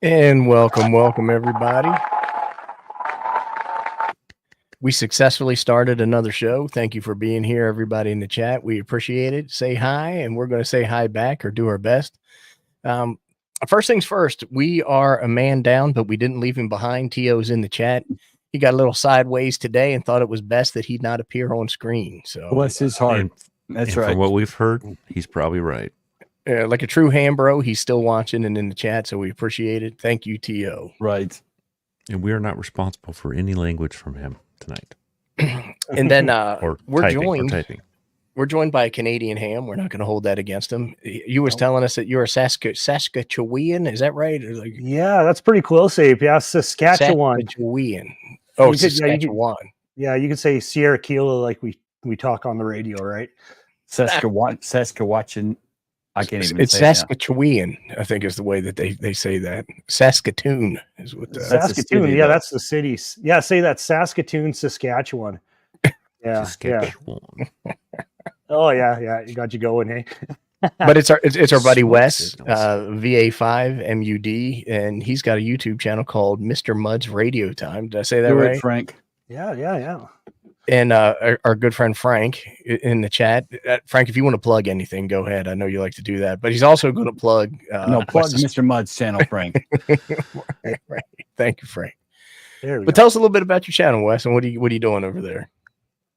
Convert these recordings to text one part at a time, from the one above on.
And welcome everybody. We successfully started another show. Thank you for being here, everybody in the chat. We appreciate it. Say hi, and we're going to say hi back or do our best. First things first, we are a man down, but we didn't leave him behind. T.O.'s in the chat. He got a little sideways today and thought it was best that he not appear on screen. So bless his heart. That's right. From what we've heard, he's probably right. Like a true ham bro, he's still watching and in the chat, so we appreciate it. Thank you, T.O. Right. And we are not responsible for any language from him tonight. And then we're joined by a Canadian ham. We're not going to hold that against him. You was telling us that you're a Saskatchewan. Is that right? Yeah, that's pretty close, Abe. Yeah, Saskatchewan. Saskatchewan. Oh, Saskatchewan. You could say Sierra Kilo like we talk on the radio, right? Saskatchewan. I can't even. It's say Saskatchewan. I think is the way that they say that. Saskatoon is what. Saskatoon. Yeah, that's the cities. Yeah, say that. Saskatoon, Saskatchewan. Yeah. Saskatchewan. Yeah. Oh yeah. You got you going, hey. But it's our buddy Wes, VA5MUD, and he's got a YouTube channel called Mr. Mud's Radio Time. Did I say that right, Frank? Yeah. And our good friend Frank in the chat. Frank, if you want to plug anything, go ahead. I know you like to do that, but he's also going to plug. Plug Mr. Mud's channel, Frank. right. Thank you, Frank. But tell us a little bit about your channel, Wes, and what are you doing over there?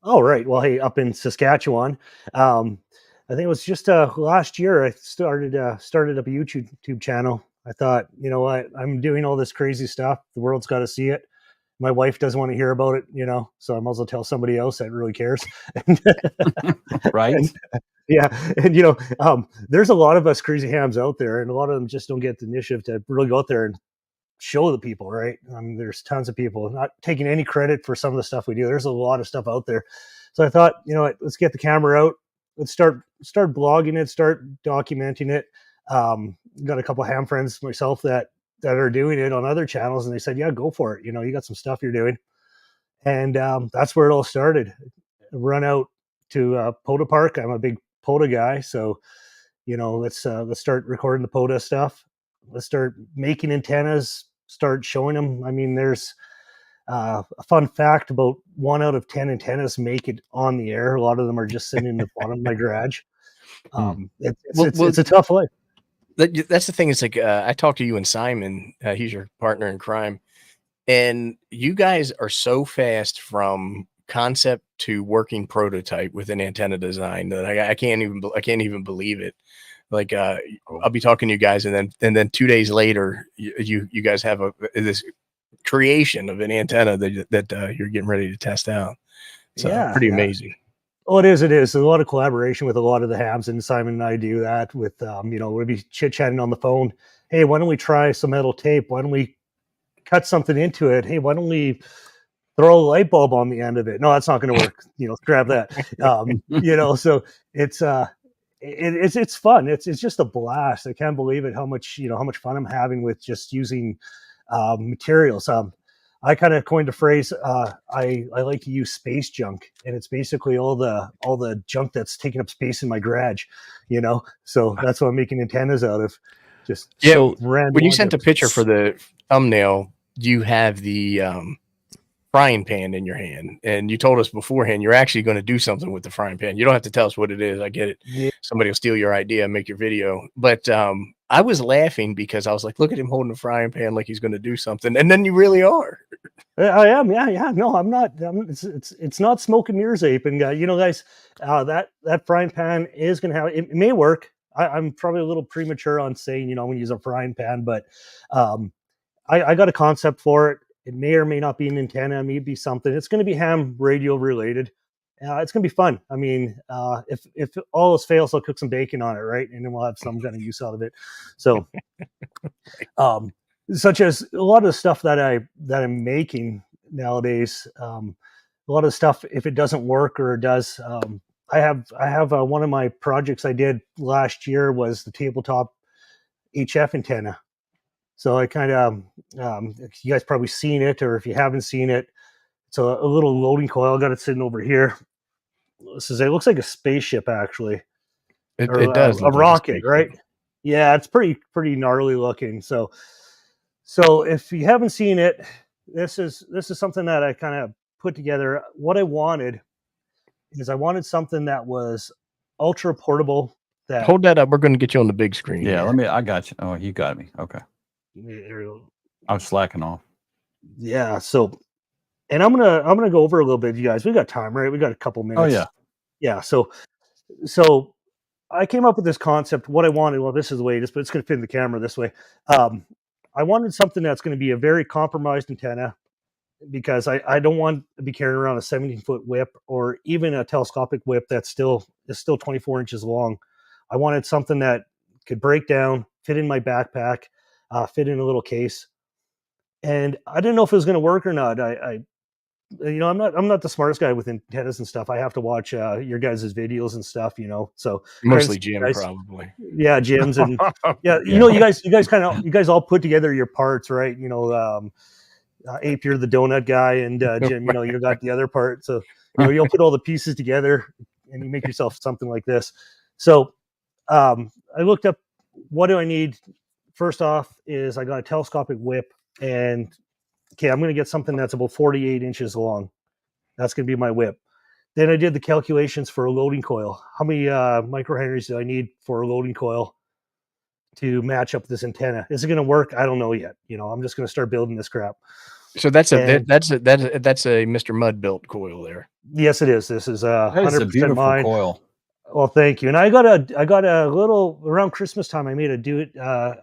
Oh, right. Well, hey, up in Saskatchewan, I think it was just last year I started up a YouTube channel. I thought, you know what, I'm doing all this crazy stuff. The world's got to see it. My wife doesn't want to hear about it, so I might as well tell somebody else that really cares. Right. And there's a lot of us crazy hams out there, and a lot of them just don't get the initiative to really go out there and show the people, right? There's tons of people, not taking any credit for some of the stuff we do. There's a lot of stuff out there. So I thought, you know what, let's get the camera out. Let's start blogging it, start documenting it. Got a couple of ham friends myself that are doing it on other channels, and they said, yeah, go for it. You got some stuff you're doing. And that's where it all started. Run out to POTA Park. I'm a big POTA guy. So, let's start recording the POTA stuff. Let's start making antennas, start showing them. I mean, there's a fun fact about 1 out of 10 antennas make it on the air. A lot of them are just sitting in the bottom of my garage. It's a tough life. That's the thing. It's like I talked to you and Simon. He's your partner in crime, and you guys are so fast from concept to working prototype with an antenna design that I can't even believe it. Like I'll be talking to you guys, and then 2 days later, you guys have this creation of an antenna that you're getting ready to test out. So pretty amazing. Oh, it is. There's a lot of collaboration with a lot of the hams, and Simon and I do that with, we'll be chit-chatting on the phone. Hey, why don't we try some metal tape? Why don't we cut something into it? Hey, why don't we throw a light bulb on the end of it? No, that's not going to work. Grab that. So it's fun. It's just a blast. I can't believe it. How much fun I'm having with just using materials. I kind of coined a phrase. I like to use space junk, and it's basically all the junk that's taking up space in my garage, So that's what I'm making antennas out of. Just when you sent a picture for the thumbnail, you have the frying pan in your hand, and you told us beforehand you're actually going to do something with the frying pan. You don't have to tell us what it is. I get it. Yeah. Somebody will steal your idea and make your video, but I was laughing because I was like, look at him holding a frying pan like he's going to do something. And then you really are. I am. Yeah. No, I'm not. It's not smoke and mirrors, Ape. And guys, that frying pan is going to have, it may work. I'm probably a little premature on saying, I'm going to use a frying pan, but I got a concept for it. It may or may not be an antenna. It may be something. It's going to be ham radio related. It's going to be fun. I mean, if all else fails, I'll cook some bacon on it, right? And then we'll have some kind of use out of it. So, such as a lot of the stuff that I'm making nowadays, a lot of stuff, if it doesn't work or it does, I have one of my projects I did last year was the Tabletop HF antenna. So I kind of, you guys probably seen it, or if you haven't seen it, it's a little loading coil. I got it sitting over here. It looks like a spaceship, actually. It does. A rocket, right? Yeah, it's pretty gnarly looking. So So if you haven't seen it, this is something that I kind of put together. What I wanted is I wanted something that was ultra portable. That Hold that up. We're going to get you on the big screen. Yeah, here. I got you. Oh, you got me. Okay. I was slacking off. Yeah. So, and I'm gonna go over a little bit, you guys. We got time, right? We got a couple minutes. Oh yeah. Yeah. So I came up with this concept. What I wanted, well, this is the way it is, but it's going to fit in the camera this way. I wanted something that's going to be a very compromised antenna, because I don't want to be carrying around a 17-foot whip or even a telescopic whip that's still 24 inches long. I wanted something that could break down, fit in my backpack, fit in a little case. And I didn't know if it was going to work or not. I'm not the smartest guy with antennas and stuff. I have to watch your guys' videos and stuff, so Mostly Jim, probably. Yeah, Jim's. And yeah, you guys all put together your parts, right? Ape, you're the donut guy, and Jim, you got the other part. So you'll put all the pieces together and you make yourself something like this. So I looked up, what do I need? First off is I got a telescopic whip, and okay, I'm going to get something that's about 48 inches long. That's going to be my whip. Then I did the calculations for a loading coil. How many microhenries do I need for a loading coil to match up this antenna? Is it going to work? I don't know yet. I'm just going to start building this crap. So that's a Mr. Mud built coil there. Yes, it is. This is 100% mine. Coil. Well, thank you. And I got a little around Christmas time. I made a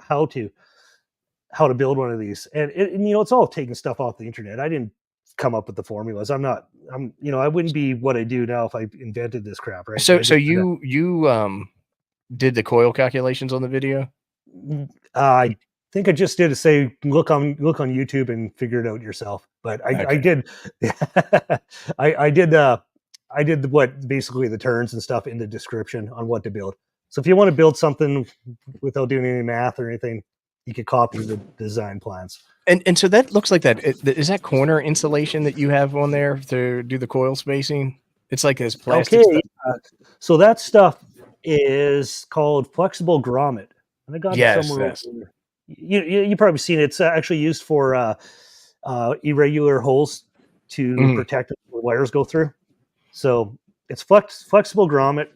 how to build one of these, and it's all taking stuff off the internet. I didn't come up with the formulas. I wouldn't be what I do now if I invented this crap, right? So you did the coil calculations on the video? I think I just did to say, look on YouTube and figure it out yourself. But I did, I did what basically the turns and stuff in the description on what to build. So if you want to build something without doing any math or anything, you could copy the design plans. And so that looks like that. Is that corner insulation that you have on there to do the coil spacing? It's like this plastic stuff. So that stuff is called flexible grommet. And I got it somewhere. You probably seen it. It's actually used for irregular holes to protect where wires go through. So it's flexible grommet.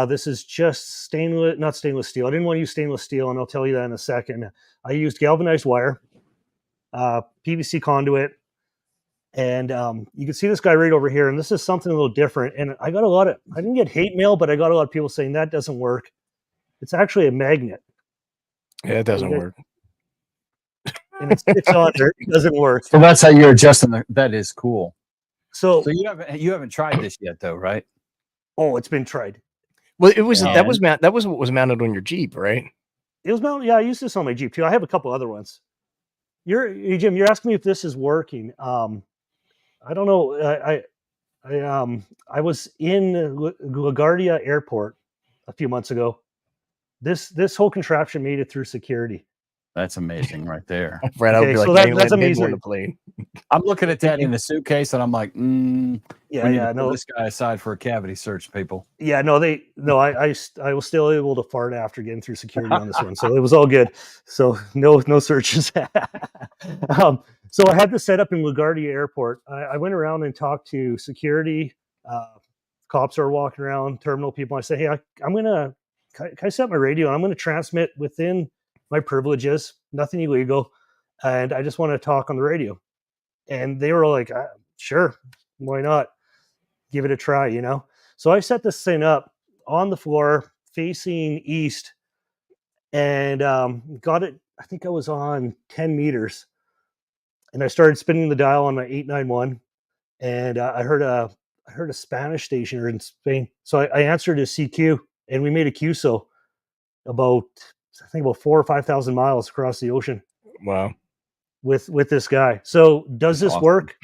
This is just not stainless steel. I didn't want to use stainless steel, and I'll tell you that in a second. I used galvanized wire, PVC conduit, and you can see this guy right over here. And this is something a little different. And I didn't get hate mail, but I got a lot of people saying that doesn't work. It's actually a magnet. Yeah, it doesn't work. And it sticks on there. It doesn't work. So that's how you're adjusting. That is cool. So you haven't tried this yet, though, right? Oh, it's been tried. Well, it was that was what was mounted on your Jeep, right? It was mounted. Yeah, I used this on my Jeep too. I have a couple other ones. Jim, you're asking me if this is working. I don't know. I was in LaGuardia Airport a few months ago. This whole contraption made it through security. That's amazing, right there. Right, okay, I'll be like, that's amazing. The plane. I'm looking at that in the suitcase, and I'm like, no, this guy aside for a cavity search, people. Yeah, I was still able to fart after getting through security on this one, so it was all good. So no searches. So I had this set up in LaGuardia Airport. I went around and talked to security. Cops are walking around, terminal people. I say, hey, can I set my radio? And I'm going to transmit within my privileges, nothing illegal, and I just want to talk on the radio. And they were like, sure, why not? Give it a try, So I set this thing up on the floor facing east, and got it. I think I was on 10 meters, and I started spinning the dial on my 891, and I heard a Spanish station in Spain. So I answered a CQ, and we made a QSO about 4,000 or 5,000 miles across the ocean. Wow. With this guy. So does this work?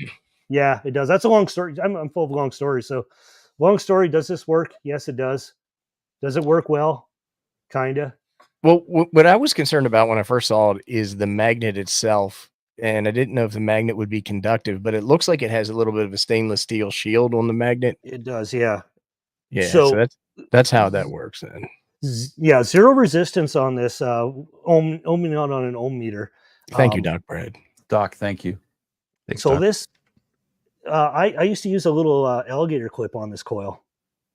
Yeah, it does. That's a long story. I'm full of long stories. So long story, does this work? Yes, it does. Does it work well? Kinda. Well, what I was concerned about when I first saw it is the magnet itself. And I didn't know if the magnet would be conductive, but it looks like it has a little bit of a stainless steel shield on the magnet. It does, yeah. Yeah, so that's how that works then. Yeah, zero resistance on this, ohming out on an ohm meter. Thank you, Doc Brad. Doc, thank you. Thanks, So Doc. this, I used to use a little alligator clip on this coil,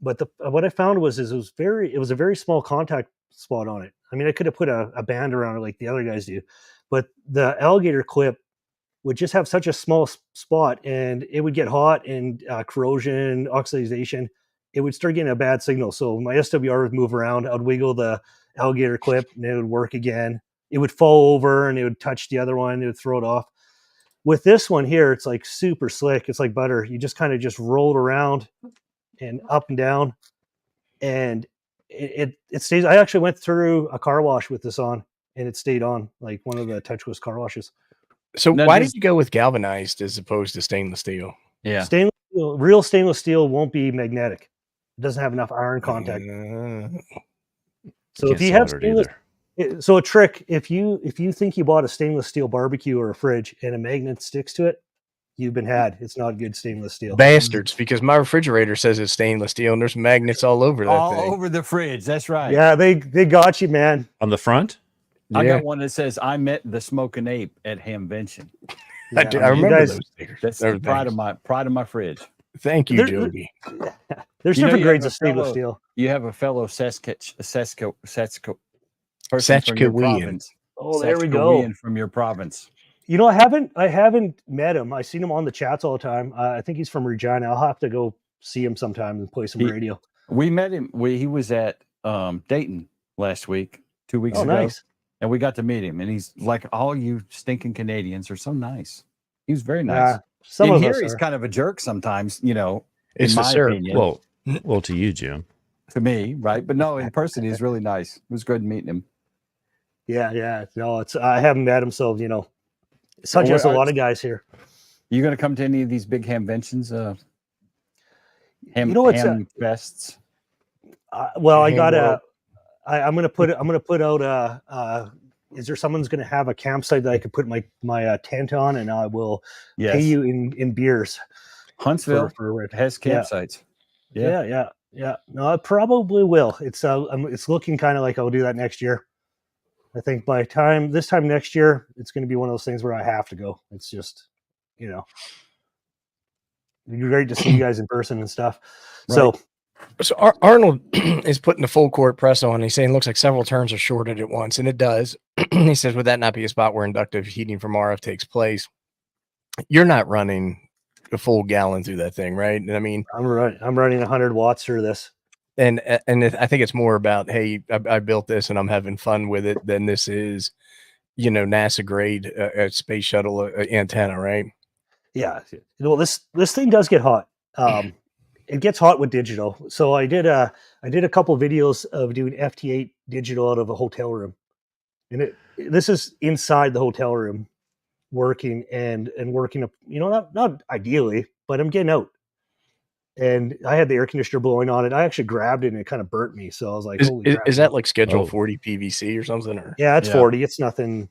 but what I found was it was a very small contact spot on it. I mean, I could have put a band around it like the other guys do, but the alligator clip would just have such a small spot, and it would get hot and corrosion, oxidization. It would start getting a bad signal. So my SWR would move around. I'd wiggle the alligator clip, and it would work again. It would fall over, and it would touch the other one. It would throw it off. With this one here, it's like super slick. It's like butter. You just kind of just roll it around and up and down, and it stays. I actually went through a car wash with this on, and it stayed on, like one of the touchless car washes. So Now, why does- did you go with galvanized as opposed to stainless steel? Yeah. Real stainless steel won't be magnetic. It doesn't have enough iron contact. So if Can't you have solder it stainless, either. so a trick, if you think you bought a stainless steel barbecue or a fridge and a magnet sticks to it, you've been had. It's not good stainless steel. Bastards, because my refrigerator says it's stainless steel and there's magnets all over that All thing. over the fridge. That's right. Yeah, they got you, man. On the front? I Yeah. got one that says, I met the smoking ape at Hamvention. I, Yeah, do, you I remember guys- those stickers. That's Those the pride things. of my fridge. Thank you, There- Joby. There's You know, different you grades have of a stainless fellow- steel. You have a fellow Sesco person from your Saskatchewan. province. Oh, there we go. Saskatchewan from your province. You know, I haven't met him. I seen him on the chats all the time. I think he's from Regina. I'll have to go see him sometime and play some He- radio. We met him. He was at Dayton last week, 2 weeks Oh, ago. nice. And we got to meet him. And he's like, all you stinking Canadians are so nice. He was very nice. Yeah, some In of here, us he's are. kind of a jerk sometimes, you know, It's in the my syrup. opinion. Well, to you, Jim. To me, right? But no, in person, he's really nice. It was good meeting him. Yeah. No, I haven't met him, so you know, such Well, as a lot of guys here. You going to come to any of these big Hamventions? Ham, You know what's, ham fests? Well, I Hey, got well- I'm gonna put out is there someone's gonna have a campsite that I could put my tent on, and I will Yes. pay you in beers Huntsville for rent. has Yeah. campsites. Yeah. Yeah. No, I probably will. It's looking kind of like I'll do that next year. I think this time next year, it's going to be one of those things where I have to go. It's just, you know, it'd be great to see you guys in person and stuff. So So Arnold is putting the full court press on. He's saying it looks like several turns are shorted at once, and it does. He says, would that not be a spot where inductive heating from RF takes place? You're not running a full gallon through that thing, right? I mean, I'm running 100 watts through this. and I think it's more about, hey, I built this and I'm having fun with it than this is, you know, NASA grade space shuttle antenna, right? Yeah. Well, this thing does get hot. It gets hot with digital. So I did a couple videos of doing FT8 digital out of a hotel room, and this is inside the hotel room, working and working up. You know, not ideally, but I'm getting out. And I had the air conditioner blowing on it. I actually grabbed it and it kind of burnt me. So I was like, "Holy crap!" Is that like schedule Oh. 40 PVC or something? Or Yeah, it's Yeah. 40. It's nothing.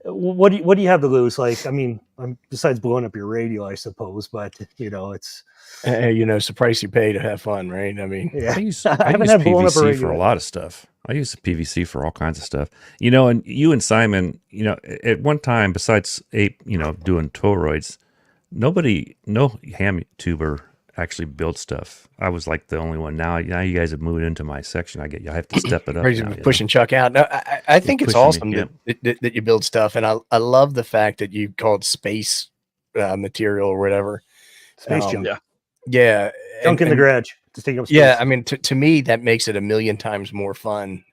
What do you have to lose? Like, I mean, besides blowing up your radio, I suppose. But you know, it's you know, it's the price you pay to have fun, right? I mean, yeah. I use, I I haven't use had blown up a PVC radio for a yet. lot of stuff. I use the PVC for all kinds of stuff. You know, and you and Simon, you know, at one time, besides Ape, you know, doing toroids, no ham tuber actually built stuff. I was like the only one. Now you guys have moved into my section. I have to step it up. crazy now, with you know? pushing Chuck out. No, I think it's pushing me, awesome that you build stuff, and I love the fact that you called space material or whatever. Space junk. Yeah, Junk in the and- garage. Just taking up space. Yeah, I mean, to me, that makes it a million times more fun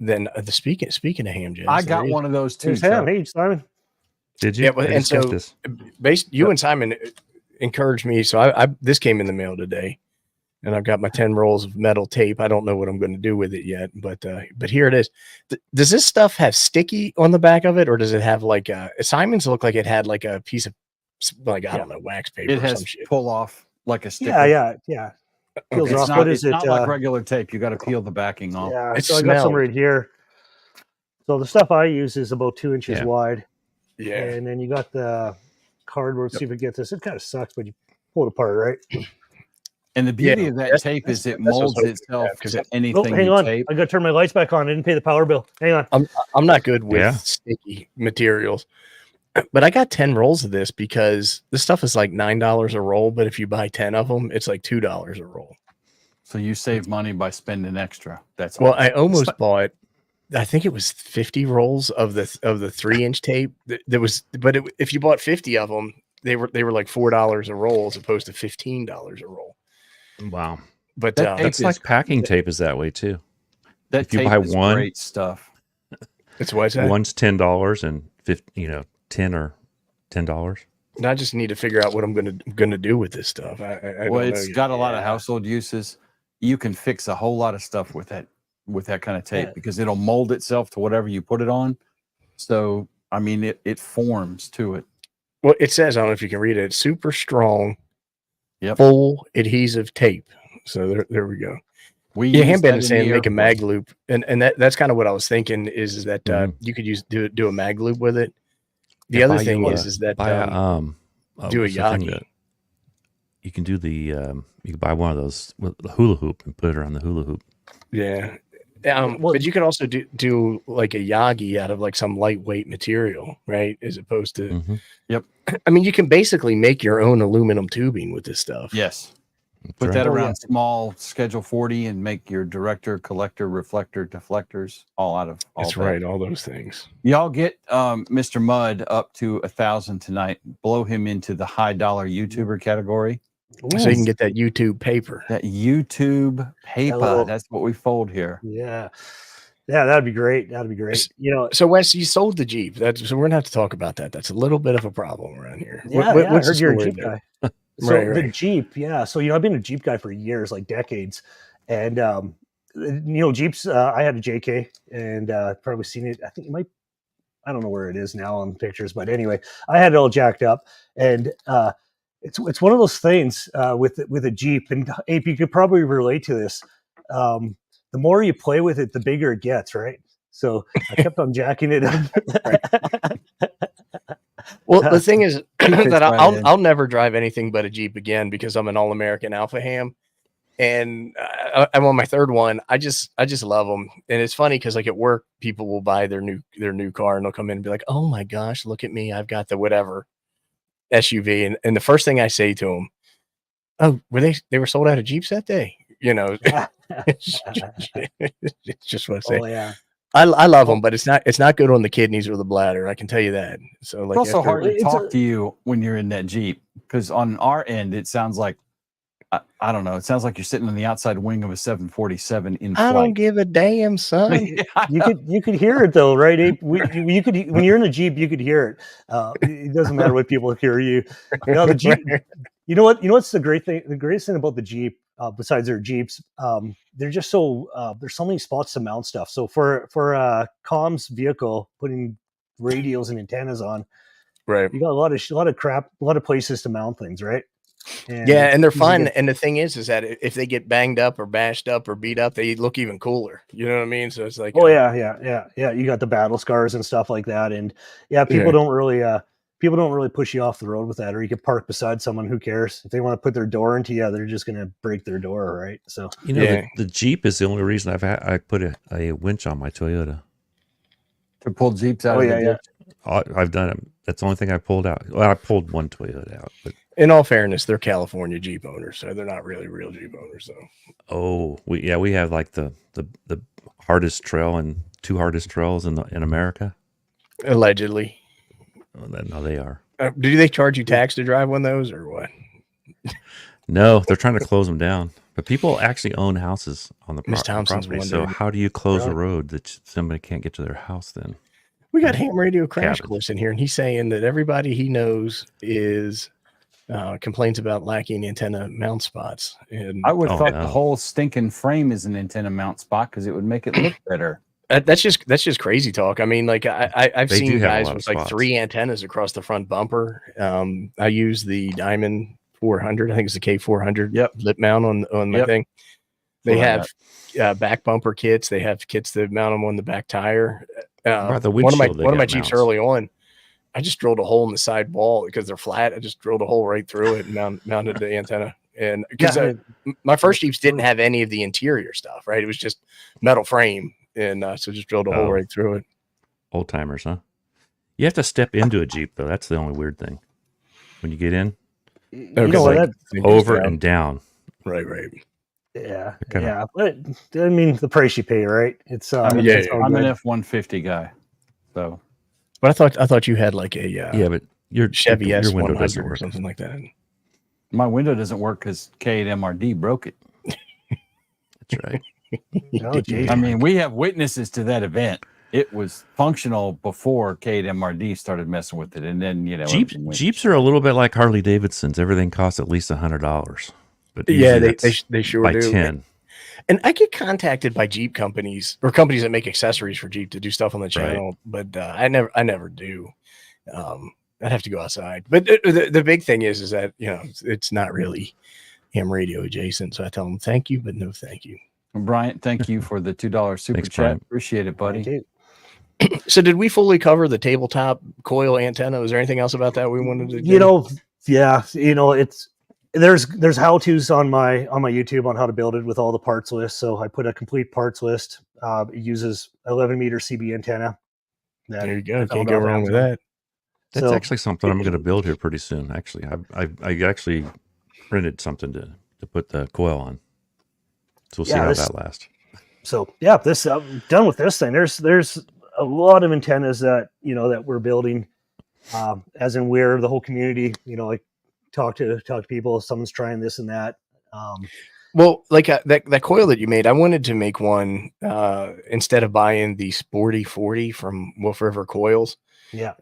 than the speaking of ham jams. I got one of those too. There's Ham. Chuck. Hey, Simon. Did you? Yeah, well, I and just got so this. you and Simon encouraged me. So I this came in the mail today, and I've got my 10 rolls of metal tape. I don't know what I'm going to do with it yet, but here it is. Does this stuff have sticky on the back of it, or does it have like Simon's looked like it had like a piece of like I don't know, wax paper It or has some shit? pull off like a sticker. Yeah. Peels Okay. off. It's not, What is it's not it? like regular tape. You got to peel the backing off. Yeah, It so I got some smelled. right here. So the stuff I use is about 2 inches Yeah. wide, Yeah. and then you got the cardboard. See if it gets this. It kind of sucks, but you pull it apart, right? And the beauty Yeah, of that that's- tape that's- is it that's what I was molds hoping to itself have, 'cause to it- Oh, anything hang you on. tape. I got to turn my lights back on. I didn't pay the power bill. Hang on. I'm not good with Yeah. sticky materials, but I got 10 rolls of this because this stuff is like $9 a roll. But if you buy 10 of them, it's like $2 a roll. So you save money by spending extra. That's Well, all. I almost bought, I think it was 50 rolls of the 3-inch tape. There was, but if you bought 50 of them, they were like $4 a roll as opposed to $15 a roll. Wow. But That tape That's is- like packing tape is that way too. That if you tape buy is one- great stuff. it's what's that? One's $10 and 10 or $10. And I just need to figure out what I'm gonna do with this stuff. I Well, don't it's know got yet. a lot of household uses. You can fix a whole lot of stuff with that kind of tape because it'll mold itself to whatever you put it on. So, I mean, it forms to it. Well, it says, I don't know if you can read it. It's super strong, Yep. full adhesive tape. So there we go. We Yeah, use Ham been that in saying the make a airplane. mag loop, and that's kind of what I was thinking is that Mhm. you could do a mag loop with it. The Yeah, other buy thing you is that buy a, do a what's the thing Yagi. that- You can do the you can buy one of those with the hula hoop and put it around the hula hoop. Yeah. Well- But you could also do like a Yagi out of like some lightweight material, right? As opposed to, Mhm. I mean, you can basically make your own aluminum tubing with this stuff. Yes. That's Put right. that Oh, around yeah. small Schedule 40 and make your director, collector, reflector, deflectors all out of all That's that. right. All those things. Y'all get Mr. Mud up to 1,000 tonight. Blow him into the high dollar YouTuber category. So you can get that YouTube paper. That YouTube paper. Hello. That's what we fold here. Yeah. Yeah, that'd be great. That'd be great. You know, So Wes, you sold the Jeep. So we're gonna have to talk about that. That's a little bit of a problem around here. yeah, I what's the heard you're a story Jeep there? guy. So Right, the right. Jeep, yeah. So I've been a Jeep guy for years, like decades, and Jeeps. I had a JK, and probably seen it. I think you might. I don't know where it is now on pictures, but anyway, I had it all jacked up, and it's one of those things with a Jeep, and Ape, you could probably relate to this. The more you play with it, the bigger it gets, right? So I kept on jacking it up. Well, the thing is Fits that right in. I'll never drive anything but a Jeep again because I'm an all-American Alpha Ham, and I'm on my third one. I just love them, and it's funny because like at work, people will buy their new car and they'll come in and be like, "Oh my gosh, look at me! I've got the whatever SUV," and the first thing I say to them, "Oh, they were sold out of Jeeps that day?" You know, it's just what I say. Oh yeah. I love them, but it's not good on the kidneys or the bladder. I can tell you that. So like, It's also after- hard to It's talk a- to you when you're in that Jeep because on our end, it sounds like, I don't know, it sounds like you're sitting on the outside wing of a 747 in I don't flight. give a damn, son. You could hear it though, right, Ape? You could when you're in the Jeep, you could hear it. It doesn't matter what people hear you. No, the Jeep. You know what? What's the great thing? The greatest thing about the Jeep, besides their Jeeps, they're just so there's so many spots to mount stuff. So for a comms vehicle, putting radios and antennas on, Right. you got a lot of places to mount things, right? And Yeah, and they're easy to fun. get- And the thing is that if they get banged up or bashed up or beat up, they look even cooler. You know what I mean? So it's like, Oh yeah. You got the battle scars and stuff like that, and yeah, people don't really push you off the road with that. Or you could park beside someone. Who cares if they want to put their door into you? They're just gonna break their door, right? So You know, Yeah. the Jeep is the only reason I put a winch on my Toyota. To pull Jeeps out Oh, of yeah, the yeah. ditch. I've done it. That's the only thing I pulled out. Well, I pulled one Toyota out, but in all fairness, they're California Jeep owners, so they're not really real Jeep owners. So we have like the hardest trail and two hardest trails in America. allegedly, No, they are. do they charge you tax to drive one of those or what? No, they're trying to close them down. But people actually own houses on the Miss Thompson's property. So wondering. how do you close a Really? road that somebody can't get to their house then? We got Ham Radio Crash Cabbage. Course in here, and he's saying that everybody he knows is complains about lacking antenna mount spots. And I would have Oh, thought no. the whole stinking frame is an antenna mount spot because it would make it look better. that's just crazy talk. I mean, like I've They do seen have a guys lot of with like spots. 3 antennas across the front bumper. I use the Diamond 400. I think it's the K400 lip mount on my Yep. thing. They What I have back bumper kits. They have kits that mount them on the back tire. About the One of windshield, they my got Jeeps mounts. early on, I just drilled a hole in the side wall because they're flat. I just drilled a hole right through it and mounted the antenna And because my first Jeeps didn't have any of the interior stuff, right? It was just metal frame, and so just drilled a hole right through it. Old timers, huh? You have to step into a Jeep though. That's the only weird thing. When you get in, over and down. Right. Yeah. But I mean, the price you pay, right? It's I'm an F-150 guy, so. But I thought you had like a but your Chevy window doesn't S100 or work. something like that. My window doesn't work because K8MRD broke it. That's right. I mean, we have witnesses to that event. It was functional before K8MRD started messing with it, and then Jeeps are a little bit like Harley Davidsons. Everything costs at least $100. But they sure by do. 10. And I get contacted by Jeep companies or companies that make accessories for Jeep to do stuff on the channel, but I never do. I'd have to go outside. But the big thing is that it's not really ham radio adjacent. So I tell them thank you, but no thank you. Bryant, thank you for the $2 super Thanks, chat. Bryant. Appreciate it, buddy. So did we fully cover the tabletop coil antenna? Was there anything else about that we wanted to do? It's there's how-tos on my YouTube on how to build it with all the parts list. So I put a complete parts list. It uses 11-meter CB antenna. There you go. Can't go wrong with that. That's actually something I'm going to build here pretty soon. Actually, I actually printed something to put the coil on. So we'll see how that lasts. So this I'm done with this thing. There's a lot of antennas that that we're building, as in where the whole community, like talk to people. If someone's trying this and that. Well, like that coil that you made, I wanted to make one instead of buying the Sporty 40 from Wolf River Coils. Yeah.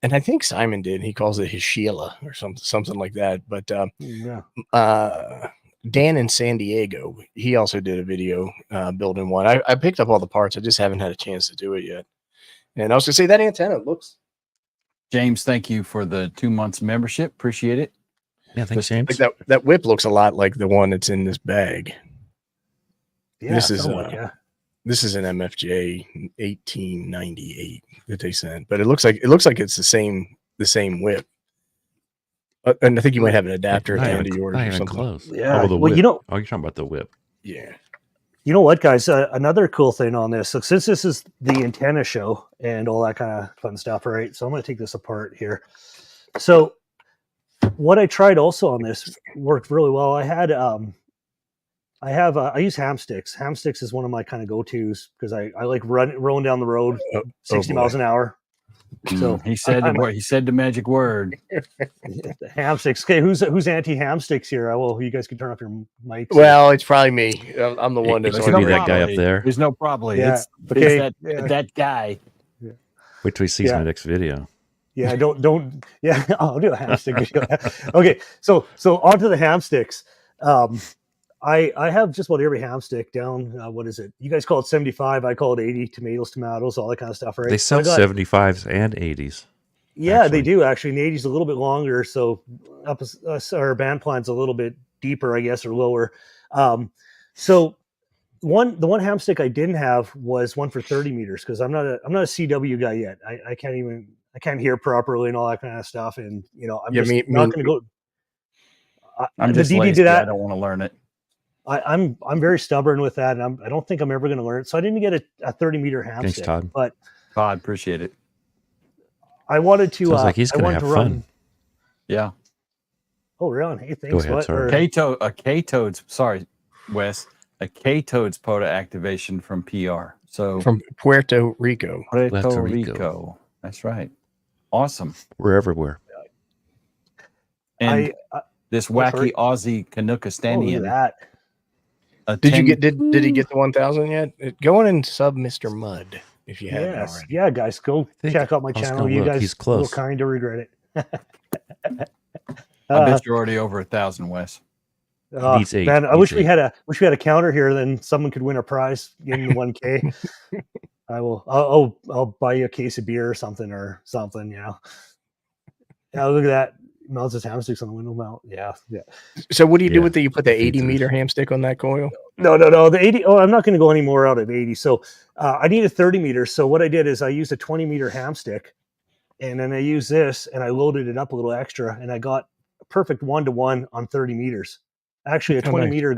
And I think Simon did. He calls it his Sheila or something like that. But Dan in San Diego, he also did a video building one. I picked up all the parts. I just haven't had a chance to do it yet. And I was gonna say that antenna looks. James, thank you for the 2 months membership. Appreciate it. Yeah, thanks, James. Like that whip looks a lot like the one that's in this bag. Yeah, this is an MFJ 1898 that they sent, but it looks like it's the same whip. And I think you might have an adapter at the end of yours or something. Close. Yeah. Oh, the whip. You're talking about the whip. Yeah. You know what, guys? Another cool thing on this. So since this is the antenna show and all that kind of fun stuff, right? So I'm going to take this apart here. So what I tried also on this worked really well. I use Hamsticks. Hamsticks is one of my kind of go-tos because I like rolling down the road 60 miles an hour. So he said the magic word. Hamsticks. Okay, who's anti-Hamsticks here? Well, you guys can turn off your mics. Well, it's probably me. I'm the one that's going to be that guy up there. There's no problem. Yeah. It's that guy. Yeah. Wait till he sees my next video. Yeah, don't. Yeah, I'll do a Hamstick video. Okay, so onto the Hamsticks. I have just about every Hamstick down. What is it? You guys call it 75. I call it 80. Tomatoes, all that kind of stuff, right? They sell 75s and 80s. Yeah, actually. They do actually. And the 80's a little bit longer, so our band plan's a little bit deeper, I guess, or lower. So the one Hamstick I didn't have was one for 30 meters because I'm not a CW guy yet. I can't hear properly and all that kind of stuff, and I'm not going to go. I'm just lazy. I don't want to learn it. I'm very stubborn with that, and I don't think I'm ever going to learn it. So I didn't get a 30-meter Hamstick. Thanks, Todd. But Todd, appreciate it. I wanted to. Sounds like he's going to have fun. Yeah. Oh, really? Hey, thanks. Go ahead, sorry. K-Toad's. Sorry, Wes. A K-Toad's POTA activation from PR. So from Puerto Rico. Puerto Rico. That's right. Awesome. We're everywhere. And this wacky Aussie Canuckistanian. That. Did he get the 1,000 yet? Go in and sub Mr. Mud if you haven't already. Yeah, guys, go check out my channel. You guys will kind of regret it. I bet you're already over 1,000, Wes. Man, I wish we had a counter here, then someone could win a prize in the 1K. I'll buy you a case of beer or something. Yeah, look at that. Mounts his Hamsticks on the window mount. Yeah. So what do you do with you put the 80-meter Hamstick on that coil? No. The 80. Oh, I'm not going to go any more out of 80. So I need a 30 meter. So what I did is I used a 20-meter Hamstick, and then I used this and I loaded it up a little extra, and I got a perfect 1-to-1 on 30 meters. Actually, a Oh, 20 nice. meter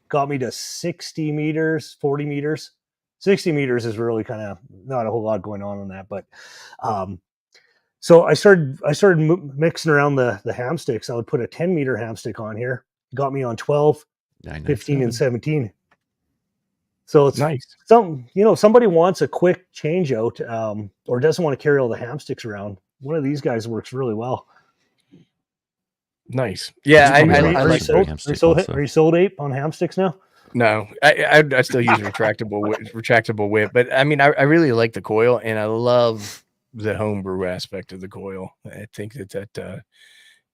got me to 60 meters, 40 meters. 60 meters is really kind of not a whole lot going on that, but so I started mixing around the hamsticks. I would put a 10 meter hamstick on here. It got me on 12, 15, and 17. So it's Nice. somebody wants a quick change out or doesn't want to carry all the hamsticks around. One of these guys works really well. Nice. Yeah, Are you I like sold? those. Are you sold Ape on hamsticks now? No, I still use retractable whip, but I mean, I really like the coil, and I love the homebrew aspect of the coil. I think that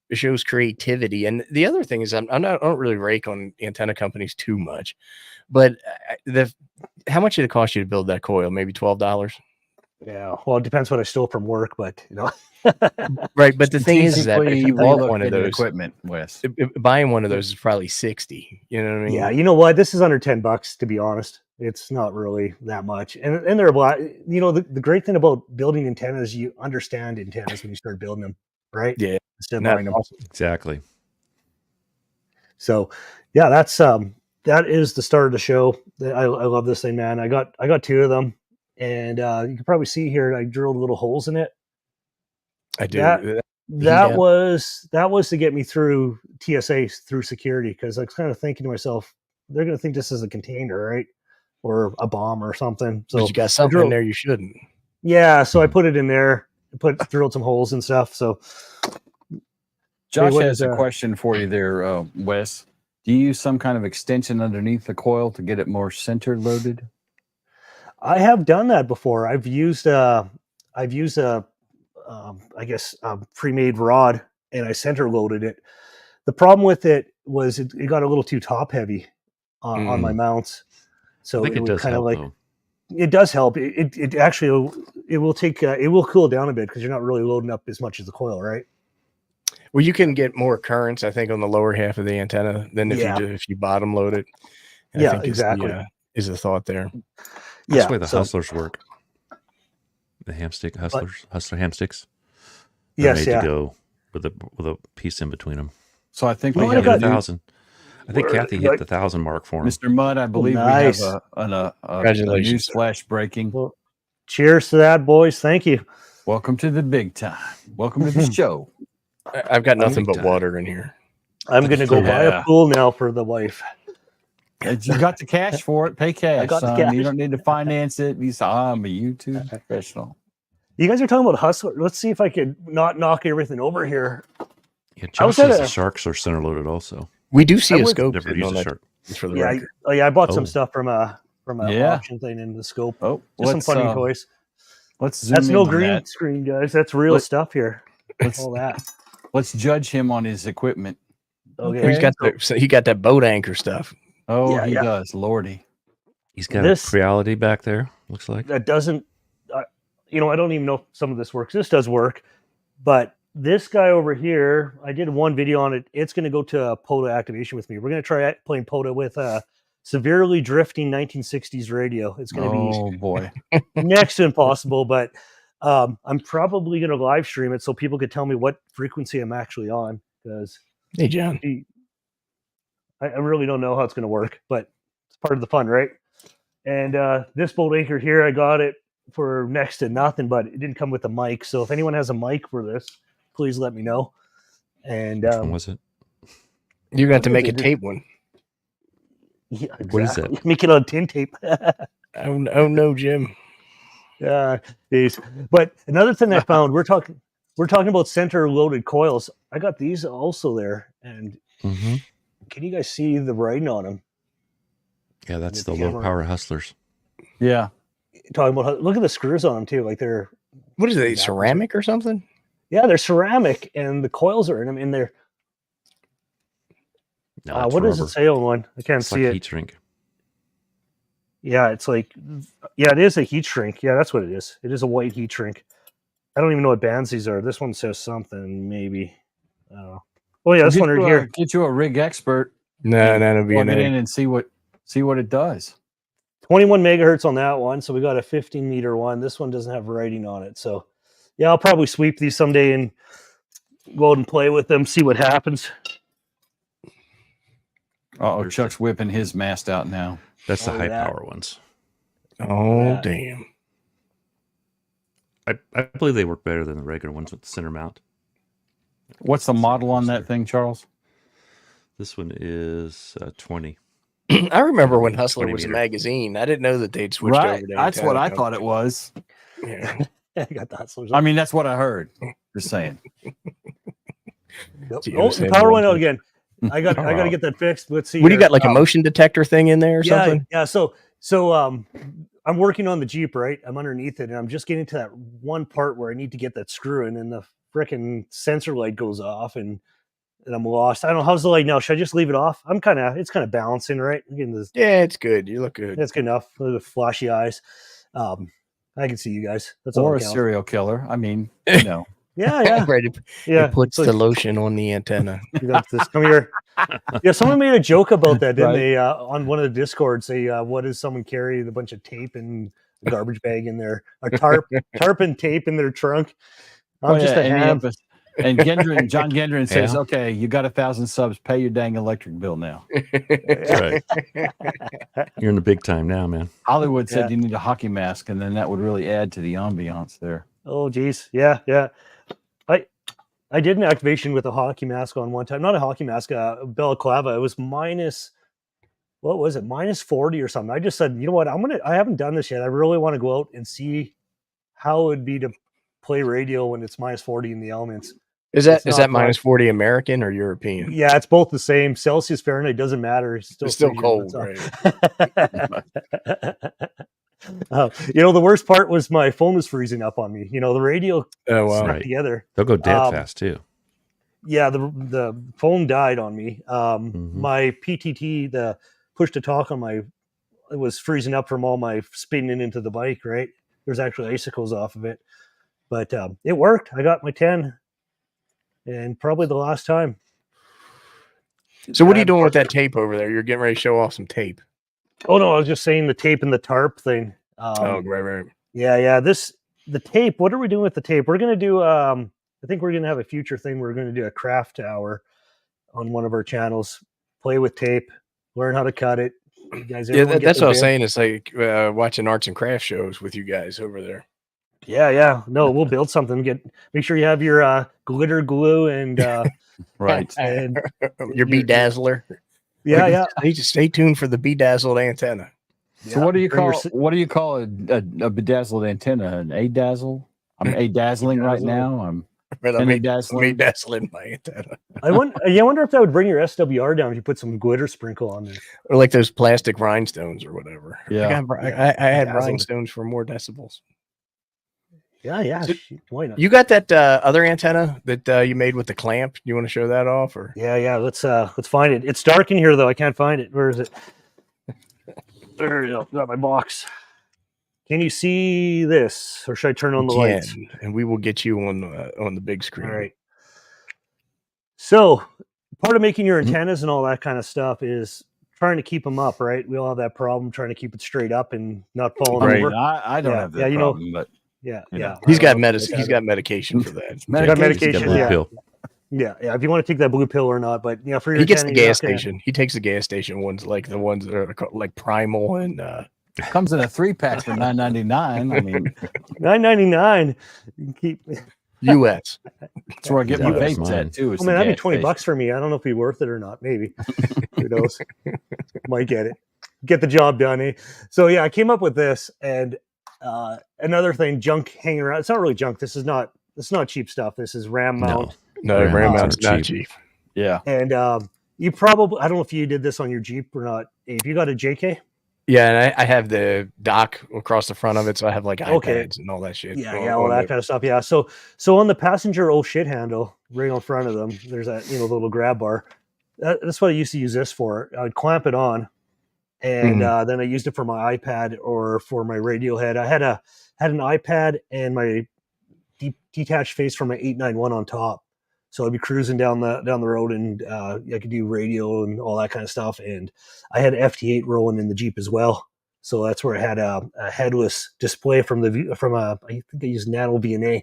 it shows creativity. And the other thing is, I don't really rake on antenna companies too much, but how much did it cost you to build that coil? Maybe $12. Yeah, well, it depends what I stole from work, but Right. But the thing is that if you bought one of those equipment, Wes, buying one of those is probably 60. You know what I mean? yeah, you know what? This is under $10, to be honest. It's not really that much. And they're the great thing about building antennas, you understand antennas when you start building them, right? Yeah. Instead of That's buying them. awesome. Exactly. So yeah, that is the start of the show. I love this thing, man. I got two of them, and you can probably see here I drilled little holes in it. I do. That was to get me through TSA, through security, because I was kind of thinking to myself, they're going to think this is a container, right, or a bomb or something. So but you got something in there you shouldn't. Yeah, so I put it in there, drilled some holes and stuff. So Josh has a question for you there, Wes. Do you use some kind of extension underneath the coil to get it more center loaded? I have done that before. I've used a pre-made rod, and I center loaded it. The problem with it was it got a little too top heavy on my mounts. So I think it does kind of help, like though. it does help. It actually it will cool down a bit because you're not really loading up as much as the coil, right? Well, you can get more currents, I think, on the lower half of the antenna than if you bottom load it. I think exactly. Is a thought there. That's the way the hustlers work. The hustler hamsticks. They're made to go with a piece in between them. So I think we have 1,000. I think Kathy hit the 1,000 mark for him. Mr. Mud, I believe we have a news flash breaking. Well, cheers to that, boys. Thank you. Welcome to the big time. Welcome to the show. I've got nothing but water in here. I'm going to go buy a pool now for the wife. You got the cash for it. Pay cash. I got the cash. You don't need to finance it. I'm a YouTube professional. You guys are talking about hustler. Let's see if I could not knock everything over here. Yeah, Josh says the sharks are center loaded also. We do see a scope. Never used a shark. For the record. I bought some stuff from a auction thing in the scope. Oh, just some funny toys. Let's zoom That's in no on green that. screen, guys. That's real stuff here. All that. Let's judge him on his equipment. Okay. He got that boat anchor stuff. Oh, he does. Lordy. He's got a Creality back there, looks like. That doesn't, I don't even know if some of this works. This does work. But this guy over here, I did one video on it. It's going to go to POTA activation with me. We're going to try playing POTA with a severely drifting 1960s radio. It's going to be next to impossible, but I'm probably going to live stream it so people could tell me what frequency I'm actually on. Because hey, John, I really don't know how it's going to work, but it's part of the fun, right? And this bolt anchor here, I got it for next to nothing, but it didn't come with a mic. So if anyone has a mic for this, please let me know. And which one was it? You got to make a tape one. Yeah, exactly. What is that? Make it on tin tape. Oh no, Jim. Geez. But another thing I found, we're talking about center loaded coils. I got these also there, and can you guys see the writing on them? Yeah, that's the low power hustlers. Yeah, talking about look at the screws on them too. Like they're what is it? Ceramic or something? Yeah, they're ceramic, and the coils are in them. In there. No, what does it say on one? I can't see it. Heat shrink. Yeah, it's like, it is a heat shrink. Yeah, that's what it is. It is a white heat shrink. I don't even know what bands these are. This one says something, maybe. I don't know. Oh yeah, this one right here. Get you a rig expert. No, that'll be plug it in and see what it does. 21 megahertz on that one. So we got a 15 meter one. This one doesn't have writing on it. So yeah, I'll probably sweep these someday and go out and play with them, see what happens. Oh, Chuck's whipping his mast out now. That's the Oh, high that. power ones. Oh, Yeah. damn. I believe they work better than the regular ones with the center mount. What's the model on that thing, Charles? This one is 20. I remember when 20 Hustler was a meter. magazine. I didn't know that they'd switched over to That's what antenna I thought it was. Yeah. I got the Hustlers. I mean, that's what I heard. Just saying. Nope. See, Oh, I'm the saying power one went out thing. again. I got to get that fixed. Let's see. What do you here. got, like a motion detector thing in there or Yeah, something? yeah. So I'm working on the Jeep, right? I'm underneath it, and I'm just getting to that one part where I need to get that screw in, and the frickin' sensor light goes off, and I'm lost. I don't know, how's the light now. Should I just leave it off? It's kind of balancing, right? I'm getting this, Yeah, it's good. You look good. that's good enough. The flashy eyes. I can see you guys. That's all Or that a counts. serial killer. I mean, you know. Yeah, yeah, Right, it yeah. puts So the lotion on the antenna. you got this. Come here. Yeah, someone made a joke about that, didn't Right. they? On one of the discords, they what does someone carry a bunch of tape and a garbage bag in there, a tarp and tape in their trunk? I'm Oh, just yeah, a and ham. And John Gendron says, Yeah. okay, you got 1,000 subs, pay your dang electric bill now. That's right. You're in the big time now, man. Hollywood said Yeah. you need a hockey mask, and then that would really add to the ambiance there. Oh, geez. Yeah, yeah. I did an activation with a hockey mask on one time. Not a hockey mask, balaclava. It was minus, what was it? Minus 40 or something. I just said, you know what? I haven't done this yet. I really want to go out and see how it would be to play radio when it's minus 40 in the elements. Is It's that not minus fun. 40 American or European? Yeah, it's both the same. Celsius, Fahrenheit doesn't matter. It's still It's still freezing. cold, right? The worst part was my phone was freezing up on me. The radio Oh, wow. stuck Right. together. They'll go dead fast too. Yeah, the phone died on me. Mm-hmm. My PTT, the push to talk on it was freezing up from all my spinning into the bike. Right, there's actually icicles off of it, but it worked. I got my 10, and probably the last time. So what are you doing with that tape over there? You're getting ready to show off some tape. Oh no, I was just saying the tape and the tarp thing. Right. Yeah. The tape. What are we doing with the tape? We're gonna do. I think we're gonna have a future thing. We're gonna do a craft hour on one of our channels. Play with tape, learn how to cut it. You guys, Yeah, everyone get that's their what I was bit. saying. It's like watching arts and crafts shows with you guys over there. Yeah. No, we'll build something. Make sure you have your glitter glue and Right. and Your bedazzler. yeah. Stay tuned for the bedazzled antenna. So what do you Bring your call a bedazzled antenna? An a-dazzle? I'm a-dazzling right now. I'm Right, I'm dazzling. dazzling my antenna. I wonder if that would bring your SWR down if you put some glitter sprinkle on there. Or like those plastic rhinestones or whatever. Yeah. I had Bedazzled. rhinestones for more decibels. Yeah. So- Why not? You got that other antenna that you made with the clamp? You want to show that off? Or Yeah. Let's find it. It's dark in here though. I can't find it. Where is it? There you go. Got my box. Can you see this, or should I turn on the lights? and we will get you on the big screen. All right. So part of making your antennas and all that kind of stuff is trying to keep them up, right? We all have that problem trying to keep it straight up and not falling Right. over. I don't have that problem, but Yeah. He's got I don't know. medicine. He's got medication for that. He's got medication. Blue Yeah. pill. Yeah. If you want to take that blue pill or not, but for your He gets the antenna, you're gas not gonna- station. He takes the gas station ones, like the ones that are called, like Primal and comes in a 3-pack for $9.99. I mean, $9.99. Keep. US. that's where I get my Yeah, that's vapes mine. at too. is Oh the man, that'd be gas $20 station. for me. I don't know if it'd be worth it or not. Maybe. Who knows? Might get it. Get the job done, eh? So yeah, I came up with this, and another thing, junk hanging around. It's not really junk. This is not cheap stuff. This is RAM mount. No, Ram Ram mounts Mount's are not cheap. cheap. Yeah. And you probably, I don't know if you did this on your Jeep or not. If you got a JK, Yeah, and I have the dock across the front of it, so I have like iPads Okay. and all that shit. yeah, all that kind of stuff. Yeah. So on the passenger shit handle right on front of them, there's that little grab bar. That's what I used to use this for. I'd clamp it on, and then I used it for my iPad or for my radio head. I had an iPad and my detached face from my 891 on top. So I'd be cruising down the road, and I could do radio and all that kind of stuff. And I had FT8 rolling in the Jeep as well. So that's where I had a headless display from I think I used Nano VNA